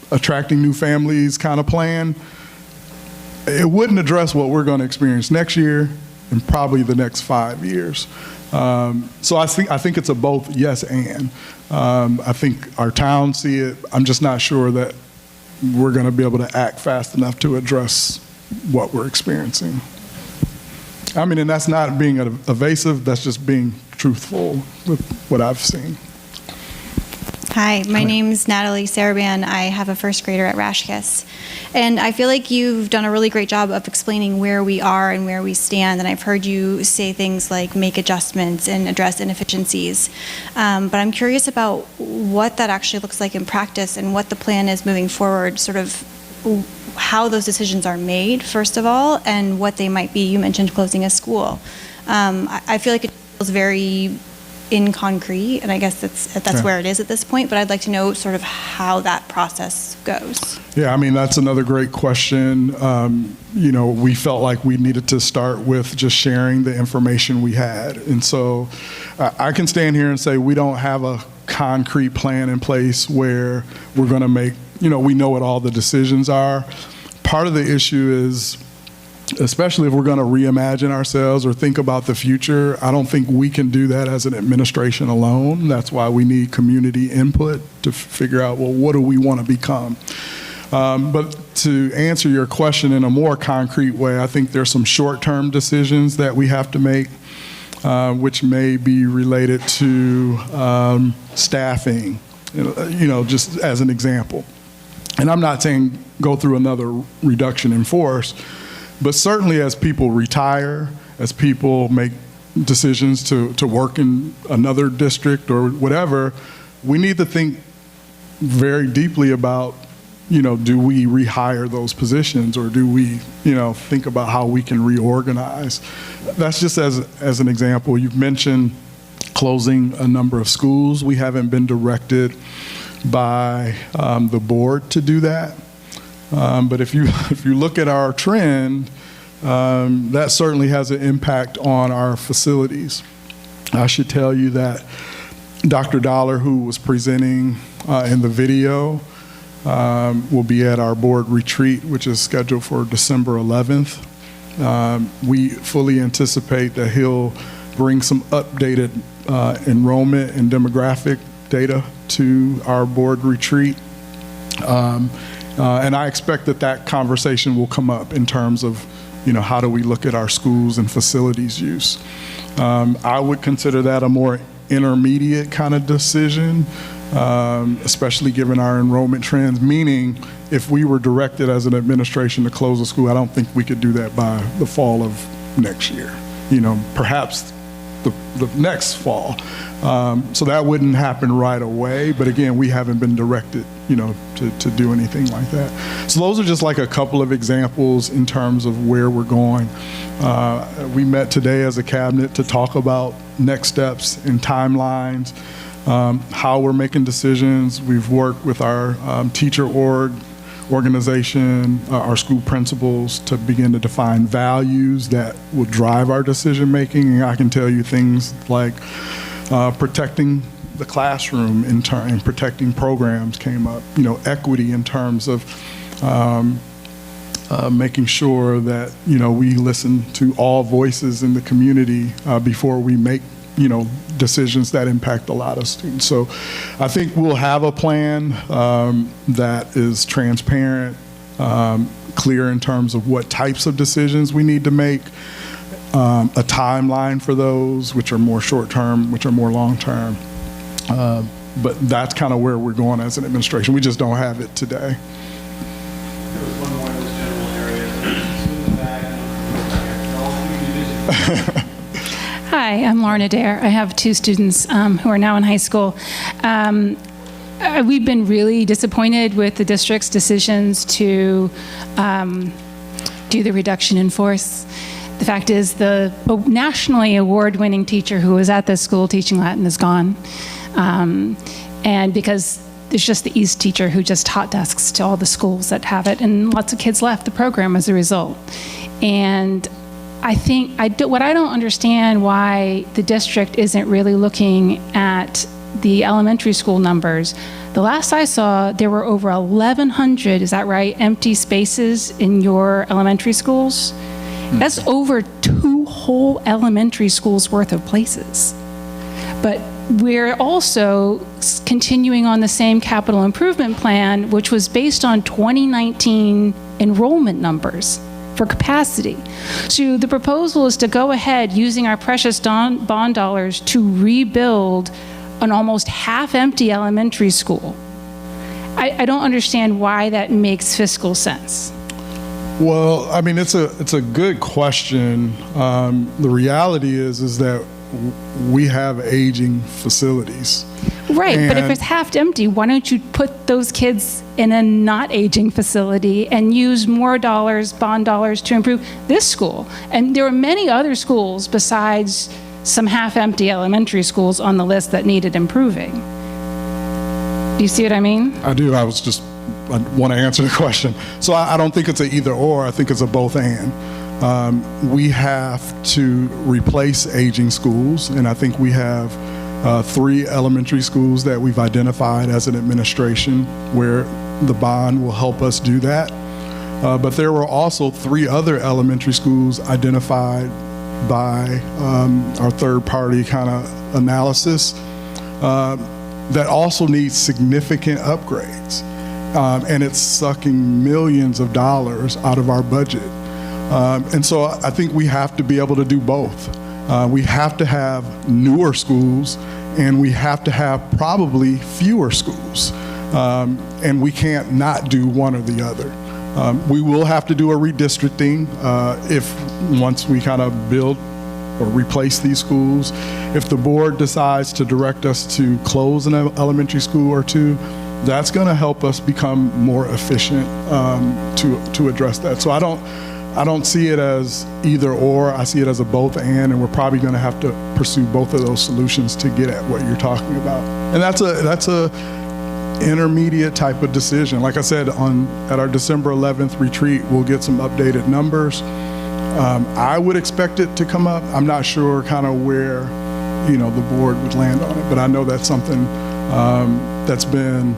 attracting new families kind of plan, it wouldn't address what we're going to experience next year and probably the next 5 years. So I think it's a both yes and. I think our towns see it. I'm just not sure that we're going to be able to act fast enough to address what we're experiencing. I mean, and that's not being evasive, that's just being truthful with what I've seen. Hi, my name's Natalie Saraban. I have a first grader at Rashkis. And I feel like you've done a really great job of explaining where we are and where we stand. And I've heard you say things like make adjustments and address inefficiencies. But I'm curious about what that actually looks like in practice and what the plan is moving forward, sort of how those decisions are made, first of all, and what they might be. You mentioned closing a school. I feel like it feels very in concrete, and I guess that's where it is at this point, but I'd like to know sort of how that process goes. Yeah, I mean, that's another great question. We felt like we needed to start with just sharing the information we had. And so I can stand here and say we don't have a concrete plan in place where we're going to make, we know what all the decisions are. Part of the issue is, especially if we're going to reimagine ourselves or think about the future, I don't think we can do that as an administration alone. That's why we need community input to figure out, well, what do we want to become? But to answer your question in a more concrete way, I think there's some short-term decisions that we have to make, which may be related to staffing, just as an example. And I'm not saying go through another reduction in force, but certainly as people retire, as people make decisions to work in another district or whatever, we need to think very deeply about, do we rehire those positions, or do we, think about how we can reorganize? That's just as an example. You've mentioned closing a number of schools. We haven't been directed by the board to do that. But if you look at our trend, that certainly has an impact on our facilities. I should tell you that Dr. Dollar, who was presenting in the video, will be at our board retreat, which is scheduled for December 11th. We fully anticipate that he'll bring some updated enrollment and demographic data to our board retreat. And I expect that conversation will come up in terms of, how do we look at our schools and facilities use? I would consider that a more intermediate kind of decision, especially given our enrollment trends, meaning if we were directed as an administration to close a school, I don't think we could do that by the fall of next year, perhaps the next fall. So that wouldn't happen right away, but again, we haven't been directed, to do anything like that. So those are just like a couple of examples in terms of where we're going. We met today as a cabinet to talk about next steps and timelines, how we're making decisions. We've worked with our teacher organization, our school principals, to begin to define values that will drive our decision making. And I can tell you things like protecting the classroom and protecting programs came up. Equity in terms of making sure that we listen to all voices in the community before we make decisions that impact a lot of students. So I think we'll have a plan that is transparent, clear in terms of what types of decisions we need to make, a timeline for those, which are more short-term, which are more long-term. But that's kind of where we're going as an administration. We just don't have it today. There was one more in this general area. Hi, I'm Lauren Adair. I have two students who are now in high school. We've been really disappointed with the district's decisions to do the reduction in force. The fact is the nationally award-winning teacher who was at this school teaching Latin is gone. And because there's just the East teacher who just taught desks to all the schools that have it, and lots of kids left the program as a result. And I think what I don't understand why the district isn't really looking at the elementary school numbers. The last I saw, there were over 1,100, is that right, empty spaces in your elementary schools? That's over 2 whole elementary schools worth of places. But we're also continuing on the same capital improvement plan, which was based on 2019 enrollment numbers for capacity. So the proposal is to go ahead using our precious bond dollars to rebuild an almost half-empty elementary school. I don't understand why that makes fiscal sense. Well, I mean, it's a good question. The reality is that we have aging facilities. Right, but if it's half empty, why don't you put those kids in a not aging facility and use more dollars, bond dollars, to improve this school? And there are many other schools besides some half-empty elementary schools on the list that needed improving. Do you see what I mean? I do. I want to answer the question. So I don't think it's an either or. I think it's a both and. We have to replace aging schools, and I think we have 3 elementary schools that we've identified as an administration where the bond will help us do that. But there were also 3 other elementary schools identified by our third-party kind of analysis that also need significant upgrades. And it's sucking millions of dollars out of our budget. And so I think we have to be able to do both. We have to have newer schools, and we have to have probably fewer schools. And we can't not do one or the other. We will have to do a redistricting once we kind of build or replace these schools. If the board decides to direct us to close an elementary school or 2, that's going to help us become more efficient to address that. So I don't see it as either or. I see it as a both and we're probably going to have to pursue both of those solutions to get at what you're talking about. And that's a intermediate type of decision. Like I said, at our December 11th retreat, we'll get some updated numbers. I would expect it to come up. I'm not sure kind of where, the board would land on it, but I know that's something that's been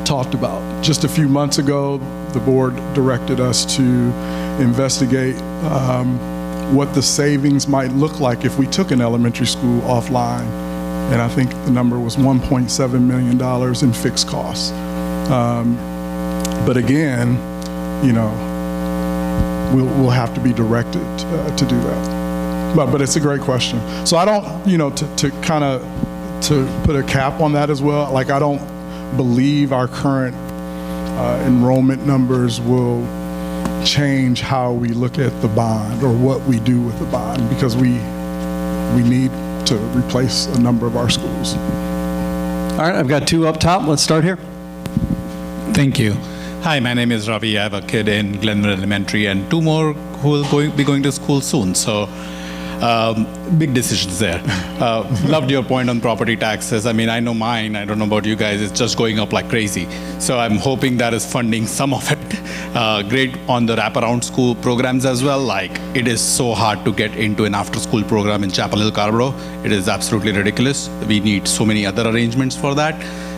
talked about. Just a few months ago, the board directed us to investigate what the savings might look like if we took an elementary school offline. And I think the number was $1.7 million in fixed costs. But again, we'll have to be directed to do that. But it's a great question. So I don't, to put a cap on that as well, like I don't believe our current enrollment numbers will change how we look at the bond or what we do with the bond, because we need to replace a number of our schools. All right, I've got 2 up top. Let's start here. Thank you. Hi, my name is Ravi. I have a kid in Glenmore Elementary and 2 more who will be going to school soon. So big decisions there. Loved your point on property taxes. I mean, I know mine. I don't know about you guys. It's just going up like crazy. So I'm hoping that is funding some of it. Great on the wraparound school programs as well. Like, it is so hard to get into an after-school program in Chapel Hill-Carrboro. It is absolutely ridiculous. We need so many other arrangements for that,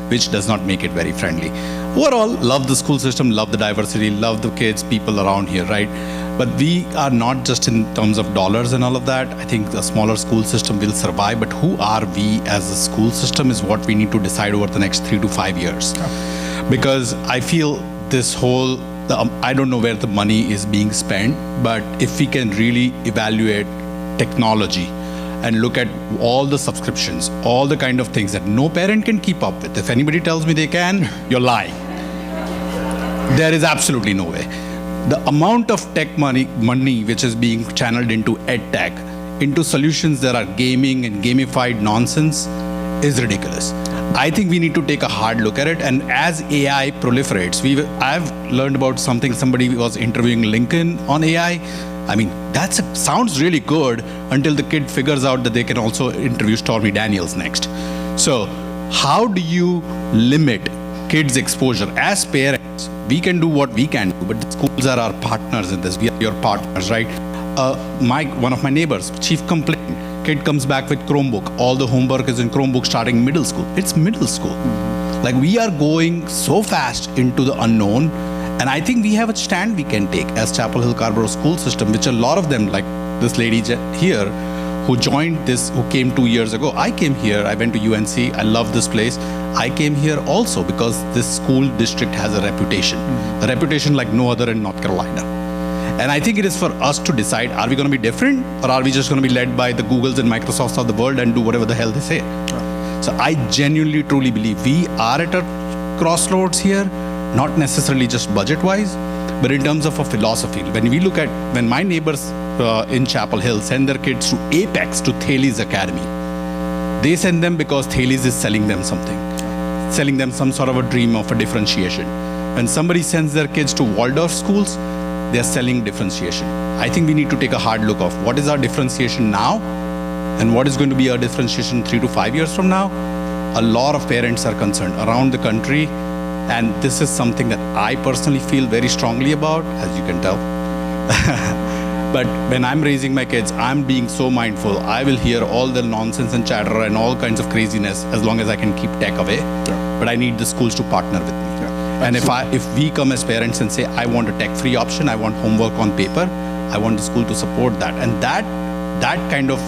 which does not make it very friendly. Overall, love the school system, love the diversity, love the kids, people around here, right? But we are not just in terms of dollars and all of that. I think the smaller school system will survive, but who are we as a school system is what we need to decide over the next 3 to 5 years. Because I feel this whole, I don't know where the money is being spent, but if we can really evaluate technology and look at all the subscriptions, all the kind of things that no parent can keep up with. If anybody tells me they can, you're lying. There is absolutely no way. The amount of tech money which is being channeled into ed tech, into solutions that are gaming and gamified nonsense is ridiculous. I think we need to take a hard look at it. And as AI proliferates, I've learned about somebody was interviewing Lincoln on AI. I mean, that sounds really good until the kid figures out that they can also interview Stormy Daniels next. So how do you limit kids' exposure? As parents, we can do what we can do, but the schools are our partners in this. We are your partners, right? One of my neighbors, chief complaint, kid comes back with Chromebook. All the homework is in Chromebook starting middle school. It's middle school. Like, we are going so fast into the unknown. And I think we have a stand we can take as Chapel Hill-Carrboro school system, which a lot of them, like this lady here, who joined this, who came 2 years ago. I came here, I went to UNC, I love this place. I came here also because this school district has a reputation like no other in North Carolina. And I think it is for us to decide, are we going to be different, or are we just going to be led by the Googles and Microsofts of the world and do whatever the hell they say? So I genuinely, truly believe we are at a crossroads here, not necessarily just budget-wise, but in terms of a philosophy. When my neighbors in Chapel Hill send their kids to Apex, to Thales Academy, they send them because Thales is selling them something, selling them some sort of a dream of a differentiation. When somebody sends their kids to Waldorf schools, they're selling differentiation. I think we need to take a hard look of what is our differentiation now and what is going to be our differentiation 3 to 5 years from now. A lot of parents are concerned around the country, and this is something that I personally feel very strongly about, as you can tell. But when I'm raising my kids, I'm being so mindful. I will hear all the nonsense and chatter and all kinds of craziness as long as I can keep tech away. But I need the schools to partner with me. And if we come as parents and say, I want a tech-free option, I want homework on paper, I want the school to support that. And that kind of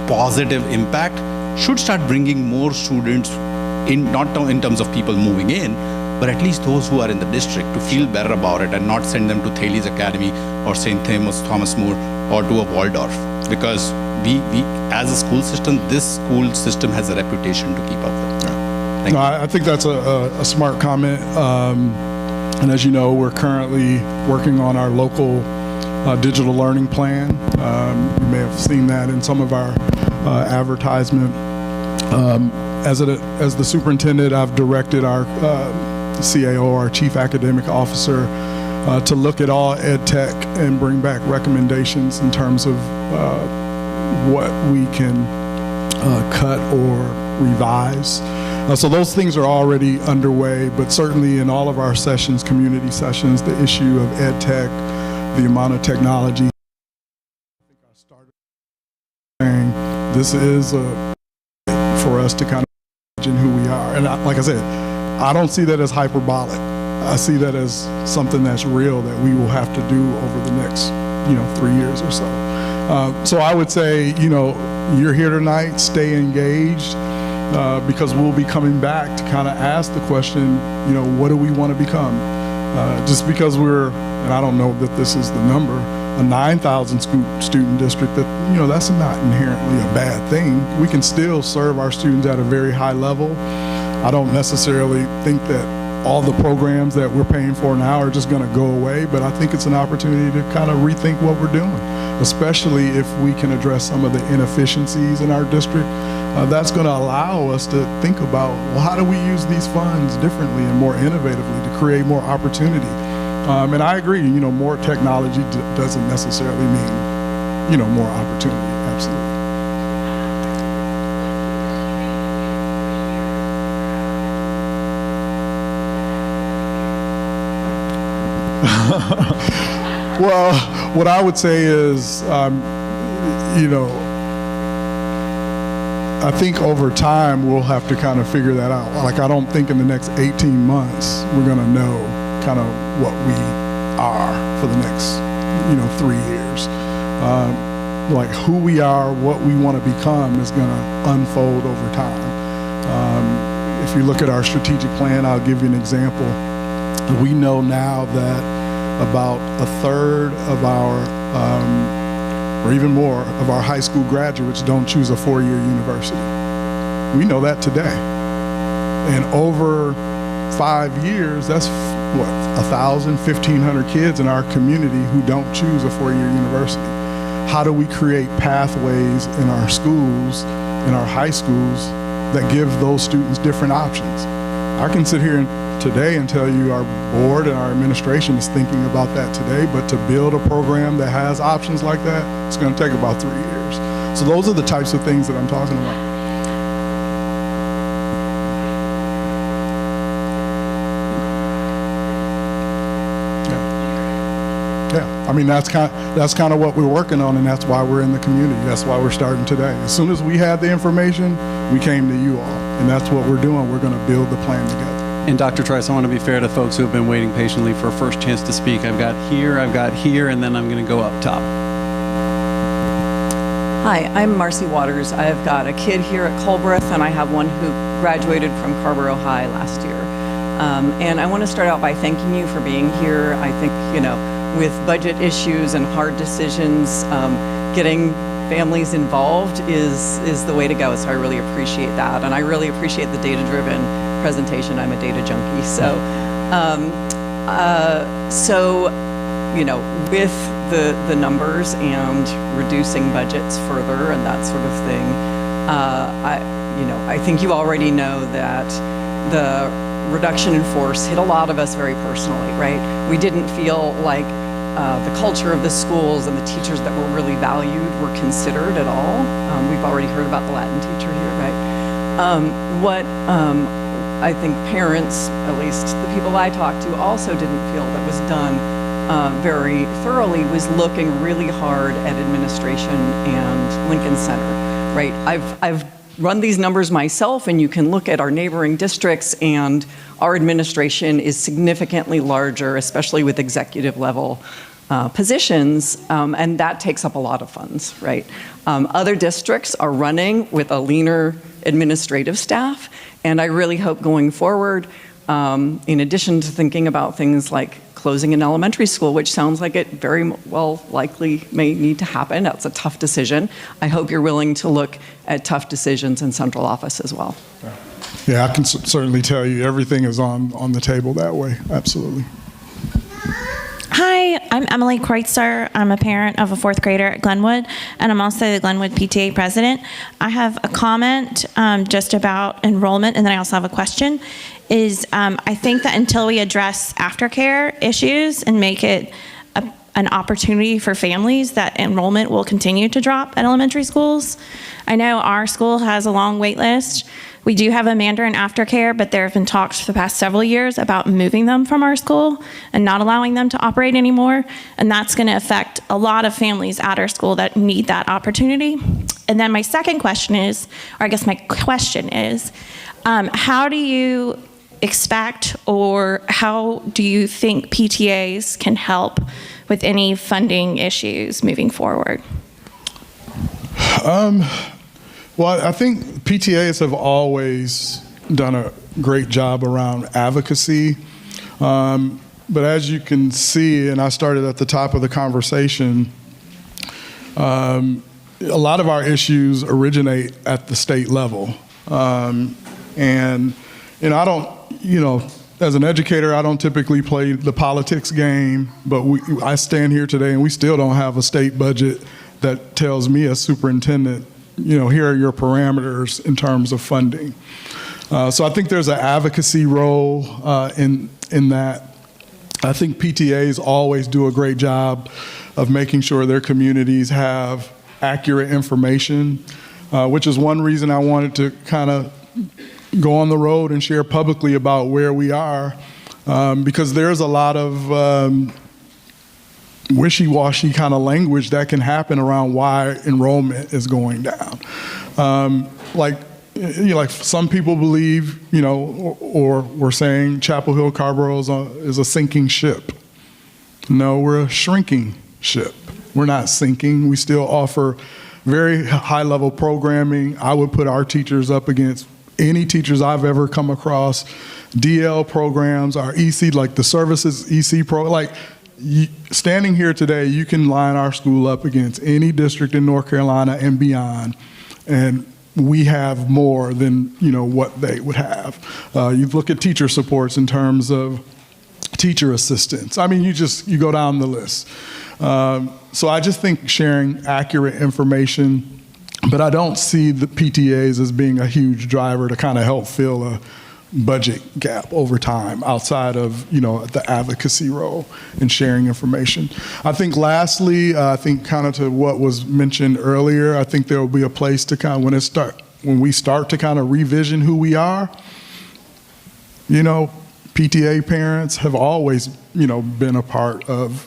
positive impact should start bringing more students in, not in terms of people moving in, but at least those who are in the district to feel better about it and not send them to Thales Academy or St. Thomas More or to a Waldorf. Because we as a school system, this school system has a reputation to keep up with. No, I think that's a smart comment. And as you know, we're currently working on our local digital learning plan. You may have seen that in some of our advertisement. As the superintendent, I've directed our CAO, our Chief Academic Officer, to look at all ed tech and bring back recommendations in terms of what we can cut or revise. So those things are already underway, but certainly in all of our sessions, community sessions, the issue of ed tech, the amount of technology. I think I started saying this is for us to kind of imagine who we are. And like I said, I don't see that as hyperbolic. I see that as something that's real that we will have to do over the next, 3 years or so. So I would say, you're here tonight, stay engaged. Because we'll be coming back to kind of ask the question, what do we want to become? Just because and I don't know that this is the number, a 9,000 student district, that's not inherently a bad thing. We can still serve our students at a very high level. I don't necessarily think that all the programs that we're paying for now are just going to go away, but I think it's an opportunity to kind of rethink what we're doing, especially if we can address some of the inefficiencies in our district. That's going to allow us to think about, how do we use these funds differently and more innovatively to create more opportunity? And I agree, more technology doesn't necessarily mean, more opportunity. Absolutely. Well, what I would say is, I think over time we'll have to kind of figure that out. Like, I don't think in the next 18 months we're going to know kind of what we are for the next, 3 years. Like, who we are, what we want to become is going to unfold over time. If you look at our strategic plan, I'll give you an example. We know now that about a third of our or even more of our high school graduates don't choose a 4-year university. We know that today. And over 5 years, that's 1,000, 1,500 kids in our community who don't choose a 4-year university. How do we create pathways in our schools, in our high schools, that give those students different options? I can sit here today and tell you our board and our administration is thinking about that today, but to build a program that has options like that, it's going to take about 3 years. So those are the types of things that I'm talking about. Yeah. I mean, that's kind of what we're working on, and that's why we're in the community. That's why we're starting today. As soon as we had the information, we came to you all, and that's what we're doing. We're going to build the plan together. And Dr. Trice, I want to be fair to folks who have been waiting patiently for a first chance to speak. I've got here, and then I'm going to go up top. Hi, I'm Marcy Waters. I've got a kid here at Culbreth, and I have one who graduated from Carrboro High last year. And I want to start out by thanking you for being here. I think, with budget issues and hard decisions, getting families involved is the way to go. So I really appreciate that. And I really appreciate the data-driven presentation. I'm a data junkie. So, with the numbers and reducing budgets further and that sort of thing, I think you already know that the reduction in force hit a lot of us very personally, right? We didn't feel like the culture of the schools and the teachers that were really valued were considered at all. We've already heard about the Latin teacher here, right? What I think parents, at least the people I talked to, also didn't feel that was done very thoroughly was looking really hard at administration and Lincoln Center, right? I've run these numbers myself, and you can look at our neighboring districts, and our administration is significantly larger, especially with executive level positions, and that takes up a lot of funds, right? Other districts are running with a leaner administrative staff, and I really hope going forward, in addition to thinking about things like closing an elementary school, which sounds like it very well likely may need to happen. That's a tough decision. I hope you're willing to look at tough decisions in central office as well. Yeah, I can certainly tell you everything is on the table that way. Absolutely. Hi, I'm Emily Kreutzer. I'm a parent of a fourth grader at Glenwood, and I'm also the Glenwood PTA president. I have a comment just about enrollment, and then I also have a question. I think that until we address aftercare issues and make it an opportunity for families, that enrollment will continue to drop at elementary schools. I know our school has a long wait list. We do have a Mandarin aftercare, but there have been talks for the past several years about moving them from our school and not allowing them to operate anymore. And that's going to affect a lot of families at our school that need that opportunity. And then my second question is, or I guess my question is, how do you expect, or how do you think PTAs can help with any funding issues moving forward? Well, I think PTAs have always done a great job around advocacy. But as you can see, and I started at the top of the conversation, a lot of our issues originate at the state level. And I don't, as an educator, I don't typically play the politics game, but I stand here today and we still don't have a state budget that tells me as superintendent, here are your parameters in terms of funding. So I think there's an advocacy role in that. I think PTAs always do a great job of making sure their communities have accurate information, which is one reason I wanted to kind of go on the road and share publicly about where we are, because there's a lot of wishy-washy kind of language that can happen around why enrollment is going down. Like some people believe, or we're saying Chapel Hill-Carrboro is a sinking ship. No, we're a shrinking ship. We're not sinking. We still offer very high-level programming. I would put our teachers up against any teachers I've ever come across. DL programs, our EC, like the services EC standing here today, you can line our school up against any district in North Carolina and beyond, and we have more than what they would have. You look at teacher supports in terms of teacher assistants. I mean, you go down the list. So I just think sharing accurate information, but I don't see the PTAs as being a huge driver to kind of help fill a budget gap over time outside of the advocacy role and sharing information. I think lastly, I think kind of to what was mentioned earlier, I think there will be a place to kind of when we start to kind of revision who we are. PTA parents have always been a part of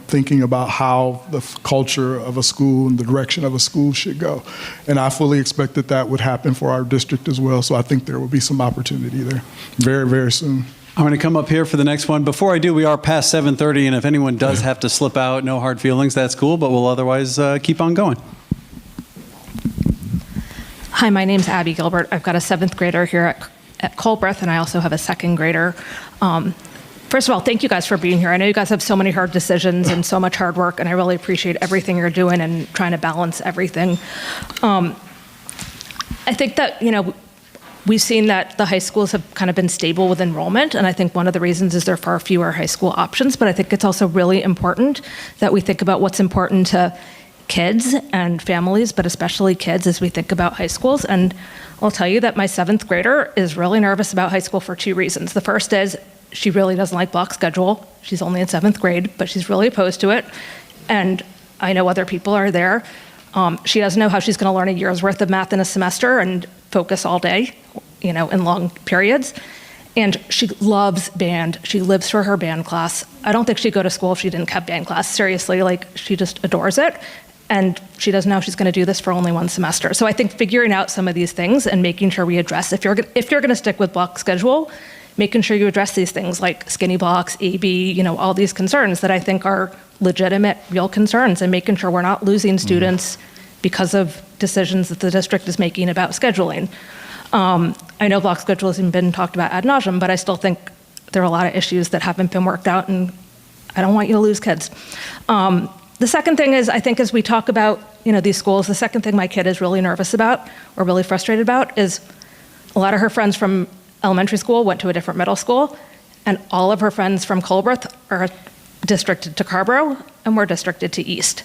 thinking about how the culture of a school and the direction of a school should go, and I fully expect that would happen for our district as well. So I think there will be some opportunity there very, very soon. I'm going to come up here for the next one. Before I do, we are past 7:30, and if anyone does have to slip out, no hard feelings, that's cool, but we'll otherwise keep on going. Hi, my name's Abby Gilbert. I've got a 7th grader here at Culbreth, and I also have a 2nd grader. First of all, thank you guys for being here. I know you guys have so many hard decisions and so much hard work, and I really appreciate everything you're doing and trying to balance everything. I think that, we've seen that the high schools have kind of been stable with enrollment, and I think one of the reasons is there are far fewer high school options, but I think it's also really important that we think about what's important to kids and families, but especially kids as we think about high schools. And I'll tell you that my 7th grader is really nervous about high school for 2 reasons. The first is she really doesn't like block schedule. She's only in 7th grade, but she's really opposed to it. And I know other people are there. She doesn't know how she's going to learn a year's worth of math in a semester and focus all day, in long periods. And she loves band. She lives for her band class. I don't think she'd go to school if she didn't have band class. Seriously, she just adores it. And she doesn't know she's going to do this for only 1 semester. So I think figuring out some of these things and making sure we address, if you're going to stick with block schedule, making sure you address these things like skinny blocks, AB, all these concerns that I think are legitimate, real concerns, and making sure we're not losing students because of decisions that the district is making about scheduling. I know block schedule hasn't been talked about ad nauseum, but I still think there are a lot of issues that haven't been worked out, and I don't want you to lose kids. The second thing is, I think as we talk about, these schools, the second thing my kid is really nervous about or really frustrated about is a lot of her friends from elementary school went to a different middle school, and all of her friends from Culbreth are districted to Carrboro, and we're districted to East.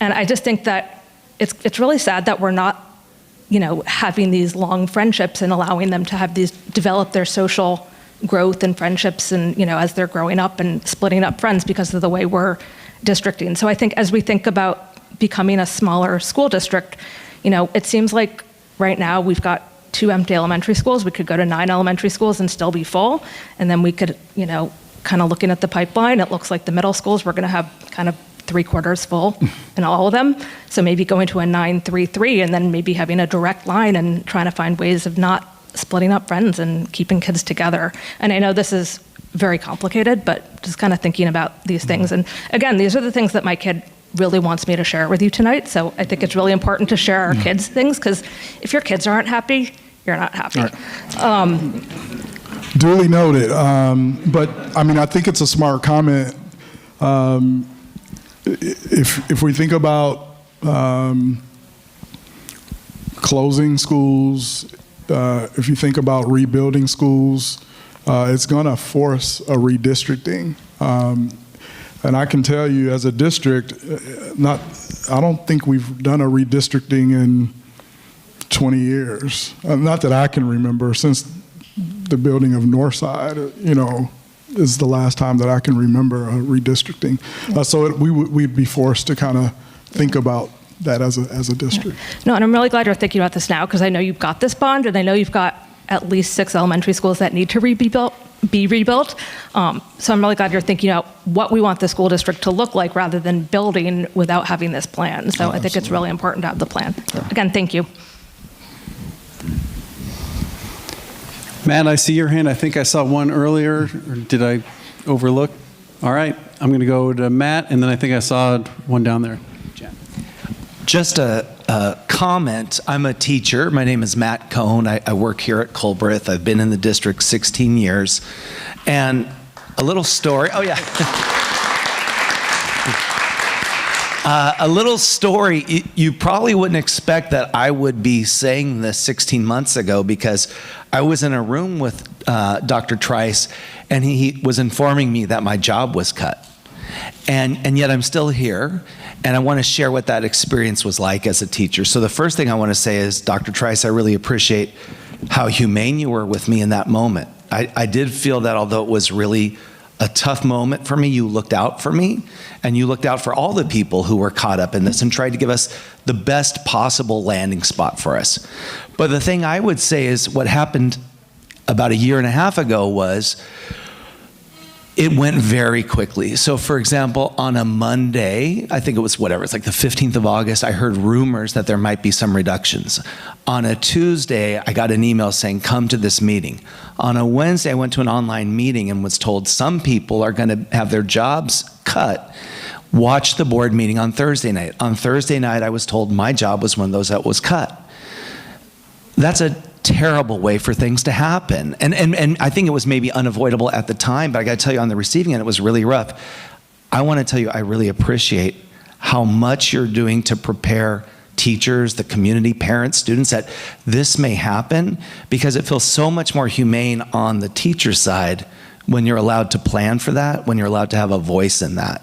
And I just think that it's really sad that we're not, having these long friendships and allowing them to have develop their social growth and friendships and, as they're growing up and splitting up friends because of the way we're districting. So I think as we think about becoming a smaller school district, it seems like right now we've got 2 empty elementary schools. We could go to 9 elementary schools and still be full. And then we could, kind of looking at the pipeline, it looks like the middle schools, we're going to have kind of 3/4 full in all of them. So maybe going to a 9-3-3 and then maybe having a direct line and trying to find ways of not splitting up friends and keeping kids together. And I know this is very complicated, but just kind of thinking about these things. And again, these are the things that my kid really wants me to share with you tonight. So I think it's really important to share our kids' things, because if your kids aren't happy, you're not happy. Right. Duly noted. But I think it's a smart comment. If we think about closing schools, if you think about rebuilding schools, it's going to force a redistricting. And I can tell you, as a district, I don't think we've done a redistricting in 20 years. Not that I can remember, since the building of Northside, is the last time that I can remember a redistricting. So we'd be forced to kind of think about that as a district. No, and I'm really glad you're thinking about this now, because I know you've got this bond, and I know you've got at least 6 elementary schools that need to be rebuilt. So I'm really glad you're thinking about what we want the school district to look like rather than building without having this plan. So I think it's really important to have the plan. So again, thank you. Matt, I see your hand. I think I saw one earlier. Or did I overlook? All right. I'm going to go to Matt, and then I think I saw one down there. Jen. Just a comment. I'm a teacher. My name is Matt Cohn. I work here at Culbreth. I've been in the district 16 years. And a little story. Oh, yeah. A little story. You probably wouldn't expect that I would be saying this 16 months ago, because I was in a room with Dr. Trice, and he was informing me that my job was cut. And yet I'm still here, and I want to share what that experience was like as a teacher. So the first thing I want to say is, Dr. Trice, I really appreciate how humane you were with me in that moment. I did feel that although it was really a tough moment for me, you looked out for me, and you looked out for all the people who were caught up in this and tried to give us the best possible landing spot for us. But the thing I would say is, what happened about 1.5 years ago was, it went very quickly. So for example, on a Monday, I think it was it's like the 15th of August, I heard rumors that there might be some reductions. On a Tuesday, I got an email saying, come to this meeting. On a Wednesday, I went to an online meeting and was told some people are going to have their jobs cut. Watch the board meeting on Thursday night. On Thursday night, I was told my job was one of those that was cut. That's a terrible way for things to happen. And I think it was maybe unavoidable at the time, but I got to tell you, on the receiving end, it was really rough. I want to tell you, I really appreciate how much you're doing to prepare teachers, the community, parents, students, that this may happen, because it feels so much more humane on the teacher side when you're allowed to plan for that, when you're allowed to have a voice in that.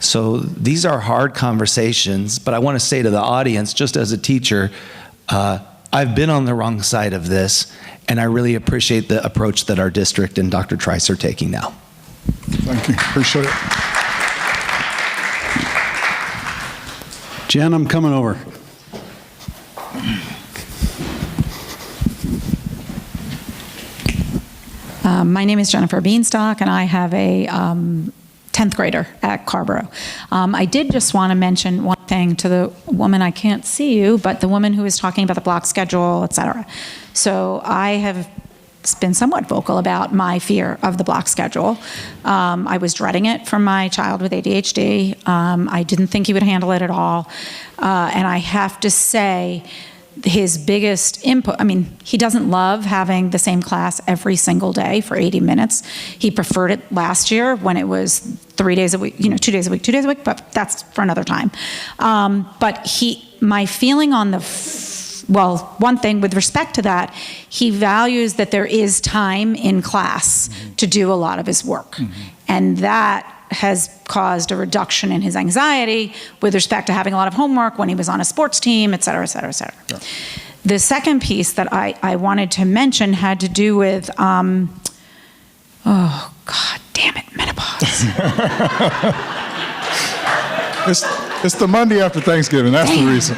So these are hard conversations, but I want to say to the audience, just as a teacher, I've been on the wrong side of this, and I really appreciate the approach that our district and Dr. Trice are taking now. Thank you. Appreciate it. Jen, I'm coming over. My name is Jennifer Beanstalk, and I have a 10th grader at Carrboro. I did just want to mention one thing to the woman, I can't see you, but the woman who was talking about the block schedule, et cetera. So I have been somewhat vocal about my fear of the block schedule. I was dreading it from my child with ADHD. I didn't think he would handle it at all. And I have to say, his biggest input, I mean, he doesn't love having the same class every single day for 80 minutes. He preferred it last year when it was 3 days a week, 2 days a week, but that's for another time. But my feeling on one thing with respect to that, he values that there is time in class to do a lot of his work. And that has caused a reduction in his anxiety with respect to having a lot of homework when he was on a sports team, et cetera, et cetera, et cetera. Yeah. The second piece that I wanted to mention had to do with, oh, God damn it, menopause. It's the Monday after Thanksgiving. That's the reason.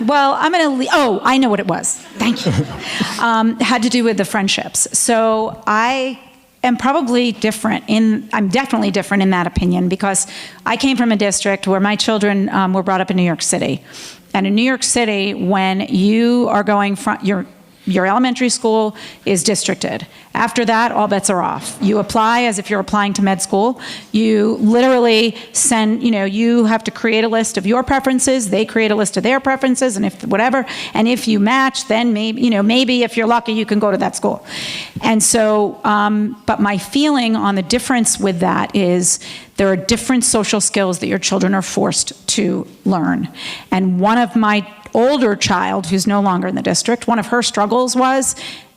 Well, I'm going to I know what it was. Thank you. Had to do with the friendships. So I am probably I'm definitely different in that opinion, because I came from a district where my children were brought up in New York City. And in New York City, when you are going from your elementary school is districted. After that, all bets are off. You apply as if you're applying to med school. You literally send, you have to create a list of your preferences. They create a list of their preferences, and if you match, then maybe if you're lucky, you can go to that school. And so, but my feeling on the difference with that is there are different social skills that your children are forced to learn. And one of my older child, who's no longer in the district, one of her struggles was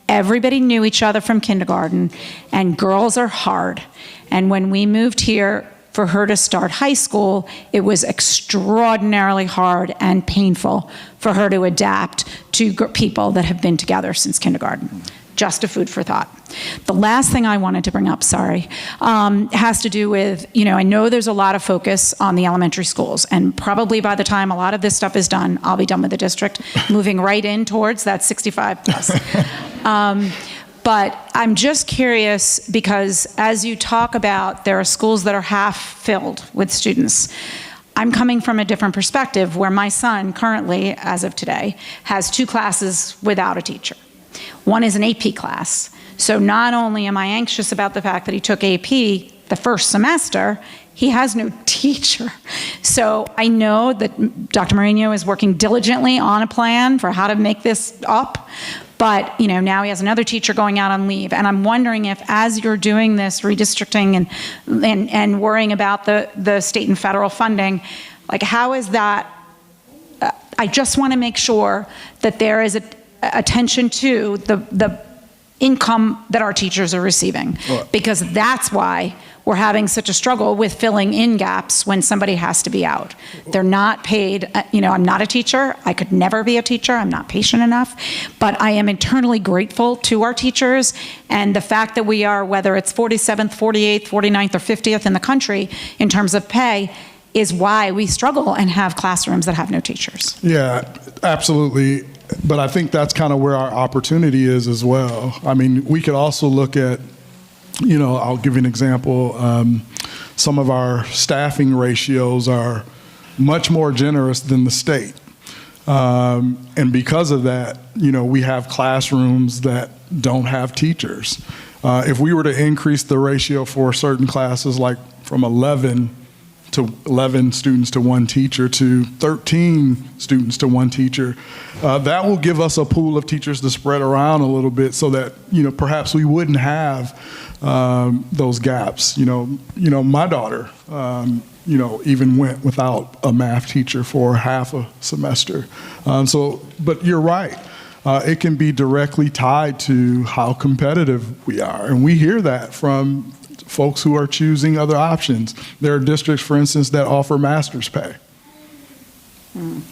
everybody knew each other from kindergarten, and girls are hard. And when we moved here for her to start high school, it was extraordinarily hard and painful for her to adapt to people that have been together since kindergarten. Just a food for thought. The last thing I wanted to bring up, has to do with, I know there's a lot of focus on the elementary schools, and probably by the time a lot of this stuff is done, I'll be done with the district, moving right in towards that 65 plus. But I'm just curious, because as you talk about, there are schools that are half filled with students. I'm coming from a different perspective, where my son currently, as of today, has 2 classes without a teacher. One is an AP class. So not only am I anxious about the fact that he took AP the first semester, he has no teacher. So I know that Dr. Mourinho is working diligently on a plan for how to make this up. But now he has another teacher going out on leave. And I'm wondering if, as you're doing this redistricting and worrying about the state and federal funding, how is that? I just want to make sure that there is attention to the income that our teachers are receiving, because that's why we're having such a struggle with filling in gaps when somebody has to be out. They're not paid. I'm not a teacher. I could never be a teacher. I'm not patient enough. But I am internally grateful to our teachers, and the fact that we are, whether it's 47th, 48th, 49th, or 50th in the country in terms of pay, is why we struggle and have classrooms that have no teachers. Yeah, absolutely. But I think that's kind of where our opportunity is as well. I mean, we could also look at, I'll give you an example. Some of our staffing ratios are much more generous than the state. And because of that, we have classrooms that don't have teachers. If we were to increase the ratio for certain classes, like from 11 to 11 students to one teacher to 13 students to one teacher. That will give us a pool of teachers to spread around a little bit so that, perhaps we wouldn't have those gaps. My daughter, even went without a math teacher for half a semester. But you're right. It can be directly tied to how competitive we are. And we hear that from folks who are choosing other options. There are districts, for instance, that offer master's pay.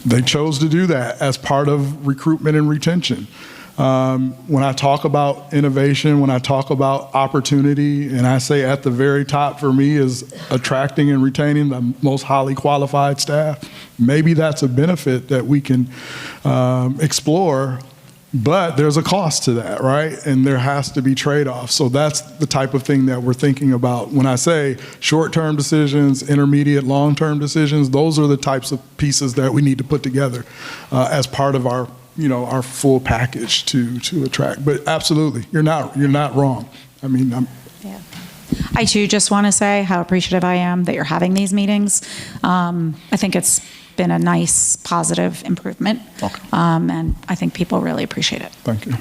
They chose to do that as part of recruitment and retention. When I talk about innovation, when I talk about opportunity, and I say at the very top for me is attracting and retaining the most highly qualified staff, maybe that's a benefit that we can explore. But there's a cost to that, right? And there has to be trade-offs. So that's the type of thing that we're thinking about. When I say short-term decisions, intermediate, long-term decisions, those are the types of pieces that we need to put together as part of our full package to attract. But absolutely, you're not wrong. I mean, I too just want to say how appreciative I am that you're having these meetings. I think it's been a nice, positive improvement. Okay. And I think people really appreciate it. Thank you.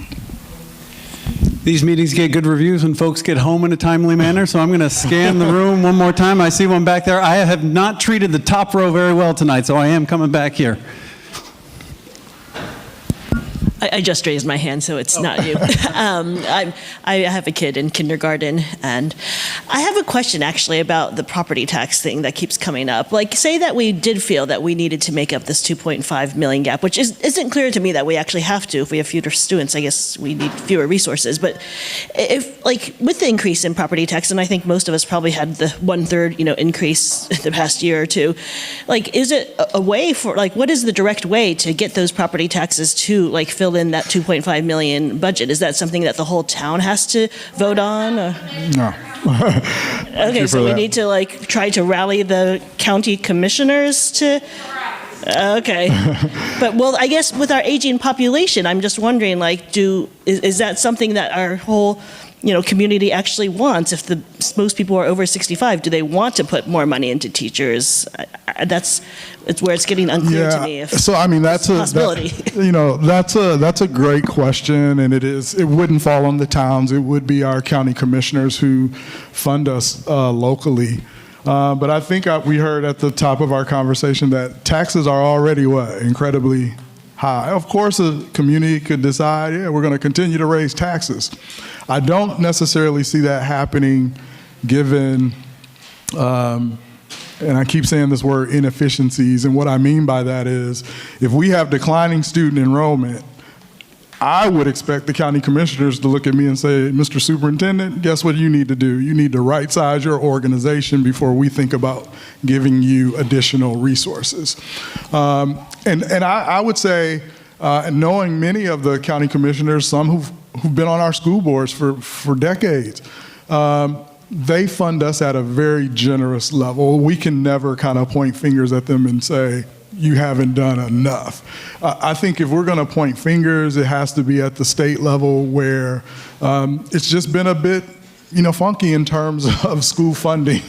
These meetings get good reviews when folks get home in a timely manner, so I'm going to scan the room one more time. I see one back there. I have not treated the top row very well tonight, so I am coming back here. I just raised my hand, so it's not you. I have a kid in kindergarten, and I have a question actually about the property tax thing that keeps coming up. Like, say that we did feel that we needed to make up this 2.5 million gap, which isn't clear to me that we actually have to. If we have fewer students, I guess we need fewer resources. But if, like, with the increase in property tax, and I think most of us probably had the 1/3, increase the past year or two, like, is it a way for, like, what is the direct way to get those property taxes to, like, fill in that 2.5 million budget? Is that something that the whole town has to vote on? Or? No. Okay, so we need to try to rally the county commissioners to. Okay, but I guess with our aging population, I'm just wondering, is that something that our whole community actually wants? If most people are over 65, do they want to put more money into teachers? It's where it's getting unclear to me. So I mean, that's a possibility. That's a great question, and it wouldn't fall on the towns. It would be our county commissioners who fund us locally. But I think we heard at the top of our conversation that taxes are already incredibly high. Of course, a community could decide, we're going to continue to raise taxes. I don't necessarily see that happening given, and I keep saying this word, inefficiencies. And what I mean by that is, if we have declining student enrollment, I would expect the county commissioners to look at me and say, Mr. Superintendent, guess what you need to do? You need to right-size your organization before we think about giving you additional resources. And I would say, knowing many of the county commissioners, some who've been on our school boards for decades, they fund us at a very generous level. We can never kind of point fingers at them and say, you haven't done enough. I think if we're going to point fingers, it has to be at the state level where it's just been a bit, funky in terms of school funding.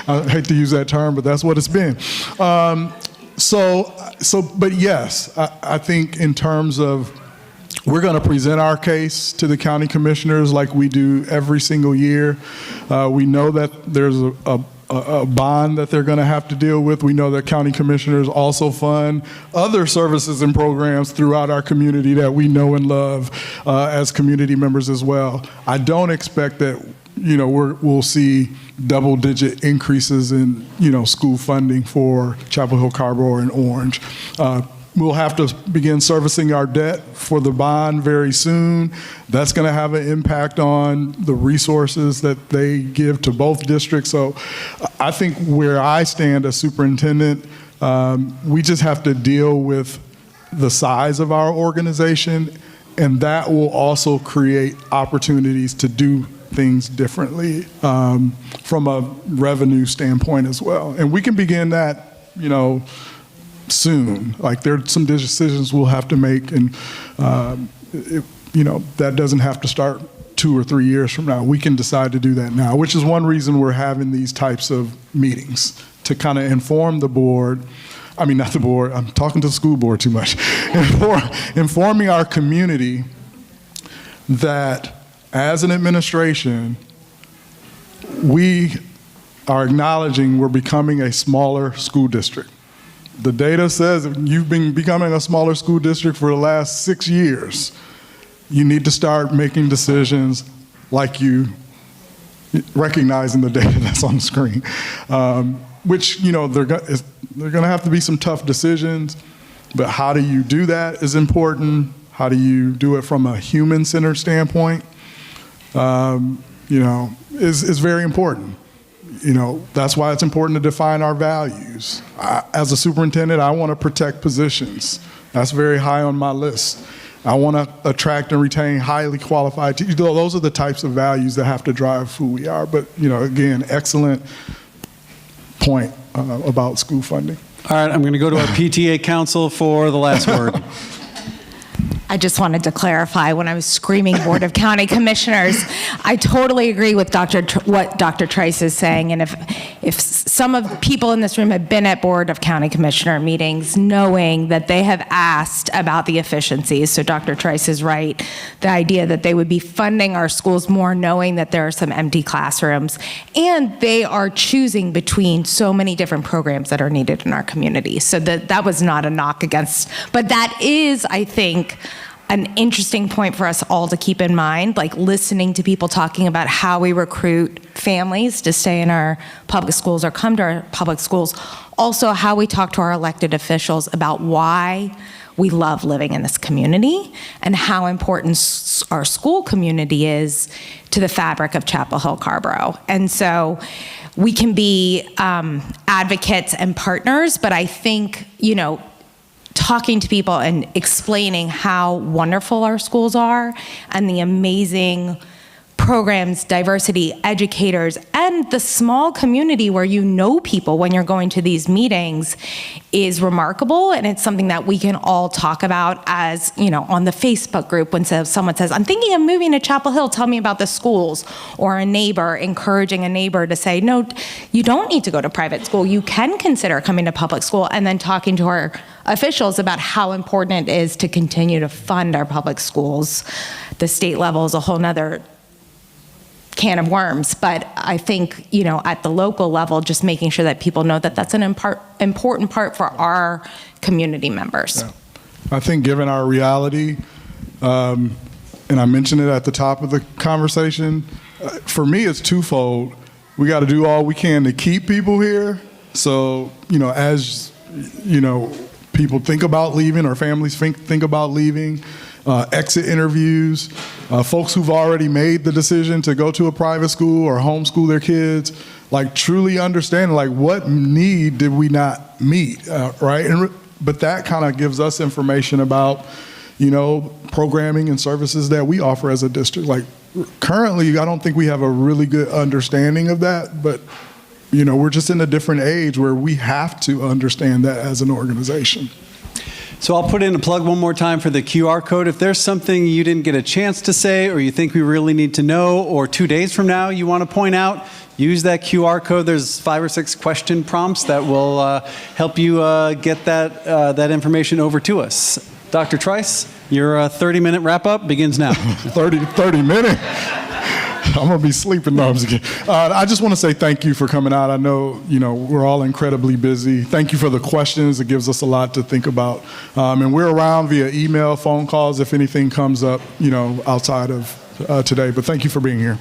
I hate to use that term, but that's what it's been. But yes, I think in terms of, we're going to present our case to the county commissioners like we do every single year. We know that there's a bond that they're going to have to deal with. We know that county commissioners also fund other services and programs throughout our community that we know and love as community members as well. I don't expect that we'll see double-digit increases in school funding for Chapel Hill-Carrboro and Orange. We'll have to begin servicing our debt for the bond very soon. That's going to have an impact on the resources that they give to both districts. So I think where I stand as superintendent, we just have to deal with the size of our organization, and that will also create opportunities to do things differently from a revenue standpoint as well. And we can begin that, soon. There's some decisions we'll have to make, and that doesn't have to start 2 or 3 years from now. We can decide to do that now, which is one reason we're having these types of meetings to kind of inform the board, I mean, not the board, I'm talking to the school board too much, informing our community that as an administration, we are acknowledging we're becoming a smaller school district. The data says if you've been becoming a smaller school district for the last 6 years, you need to start making decisions like you recognizing the data that's on the screen. Which, you know, they're going to have to be some tough decisions, but how do you do that is important. How do you do it from a human-centered standpoint? You know, is very important. You know, that's why it's important to define our values. As a superintendent, I want to protect positions. That's very high on my list. I want to attract and retain highly qualified teachers. Those are the types of values that have to drive who we are. But, you know, again, excellent point about school funding. All right, I'm going to go to our PTA council for the last word. I just wanted to clarify when I was screaming Board of County Commissioners, I totally agree with what Dr. Trice is saying. And if some of the people in this room have been at Board of County Commissioner meetings, knowing that they have asked about the efficiencies, so Dr. Trice is right, the idea that they would be funding our schools more knowing that there are some empty classrooms, and they are choosing between so many different programs that are needed in our community. So that was not a knock against, but that is, I think, an interesting point for us all to keep in mind, like listening to people talking about how we recruit families to stay in our public schools or come to our public schools. Also, how we talk to our elected officials about why we love living in this community and how important our school community is to the fabric of Chapel Hill-Carrboro. And so we can be advocates and partners, but I think, you know, talking to people and explaining how wonderful our schools are and the amazing programs, diversity, educators, and the small community where you know people when you're going to these meetings is remarkable. And it's something that we can all talk about as, you know, on the Facebook group when someone says, I'm thinking of moving to Chapel Hill, tell me about the schools. Or a neighbor encouraging a neighbor to say, no, you don't need to go to private school. You can consider coming to public school. And then talking to our officials about how important it is to continue to fund our public schools. The state level is a whole nother can of worms, but I think, you know, at the local level, just making sure that people know that that's an important part for our community members. Yeah. I think given our reality, and I mentioned it at the top of the conversation, for me it's twofold. We got to do all we can to keep people here. So, you know, as, you know, people think about leaving or families think about leaving, exit interviews, folks who've already made the decision to go to a private school or homeschool their kids, like truly understanding like what need did we not meet, right? But that kind of gives us information about, you know, programming and services that we offer as a district. Like currently, I don't think we have a really good understanding of that, but you know, we're just in a different age where we have to understand that as an organization. So I'll put in a plug one more time for the QR code. If there's something you didn't get a chance to say or you think we really need to know, or 2 days from now you want to point out, use that QR code. There's 5 or 6 question prompts that will help you get that information over to us. Dr. Trice, your 30-minute wrap-up begins now. 30 minutes? I'm going to be sleeping. No, I'm just kidding. I just want to say thank you for coming out. I know, you know, we're all incredibly busy. Thank you for the questions. It gives us a lot to think about. And we're around via email, phone calls, if anything comes up, you know, outside of today. But thank you for being here.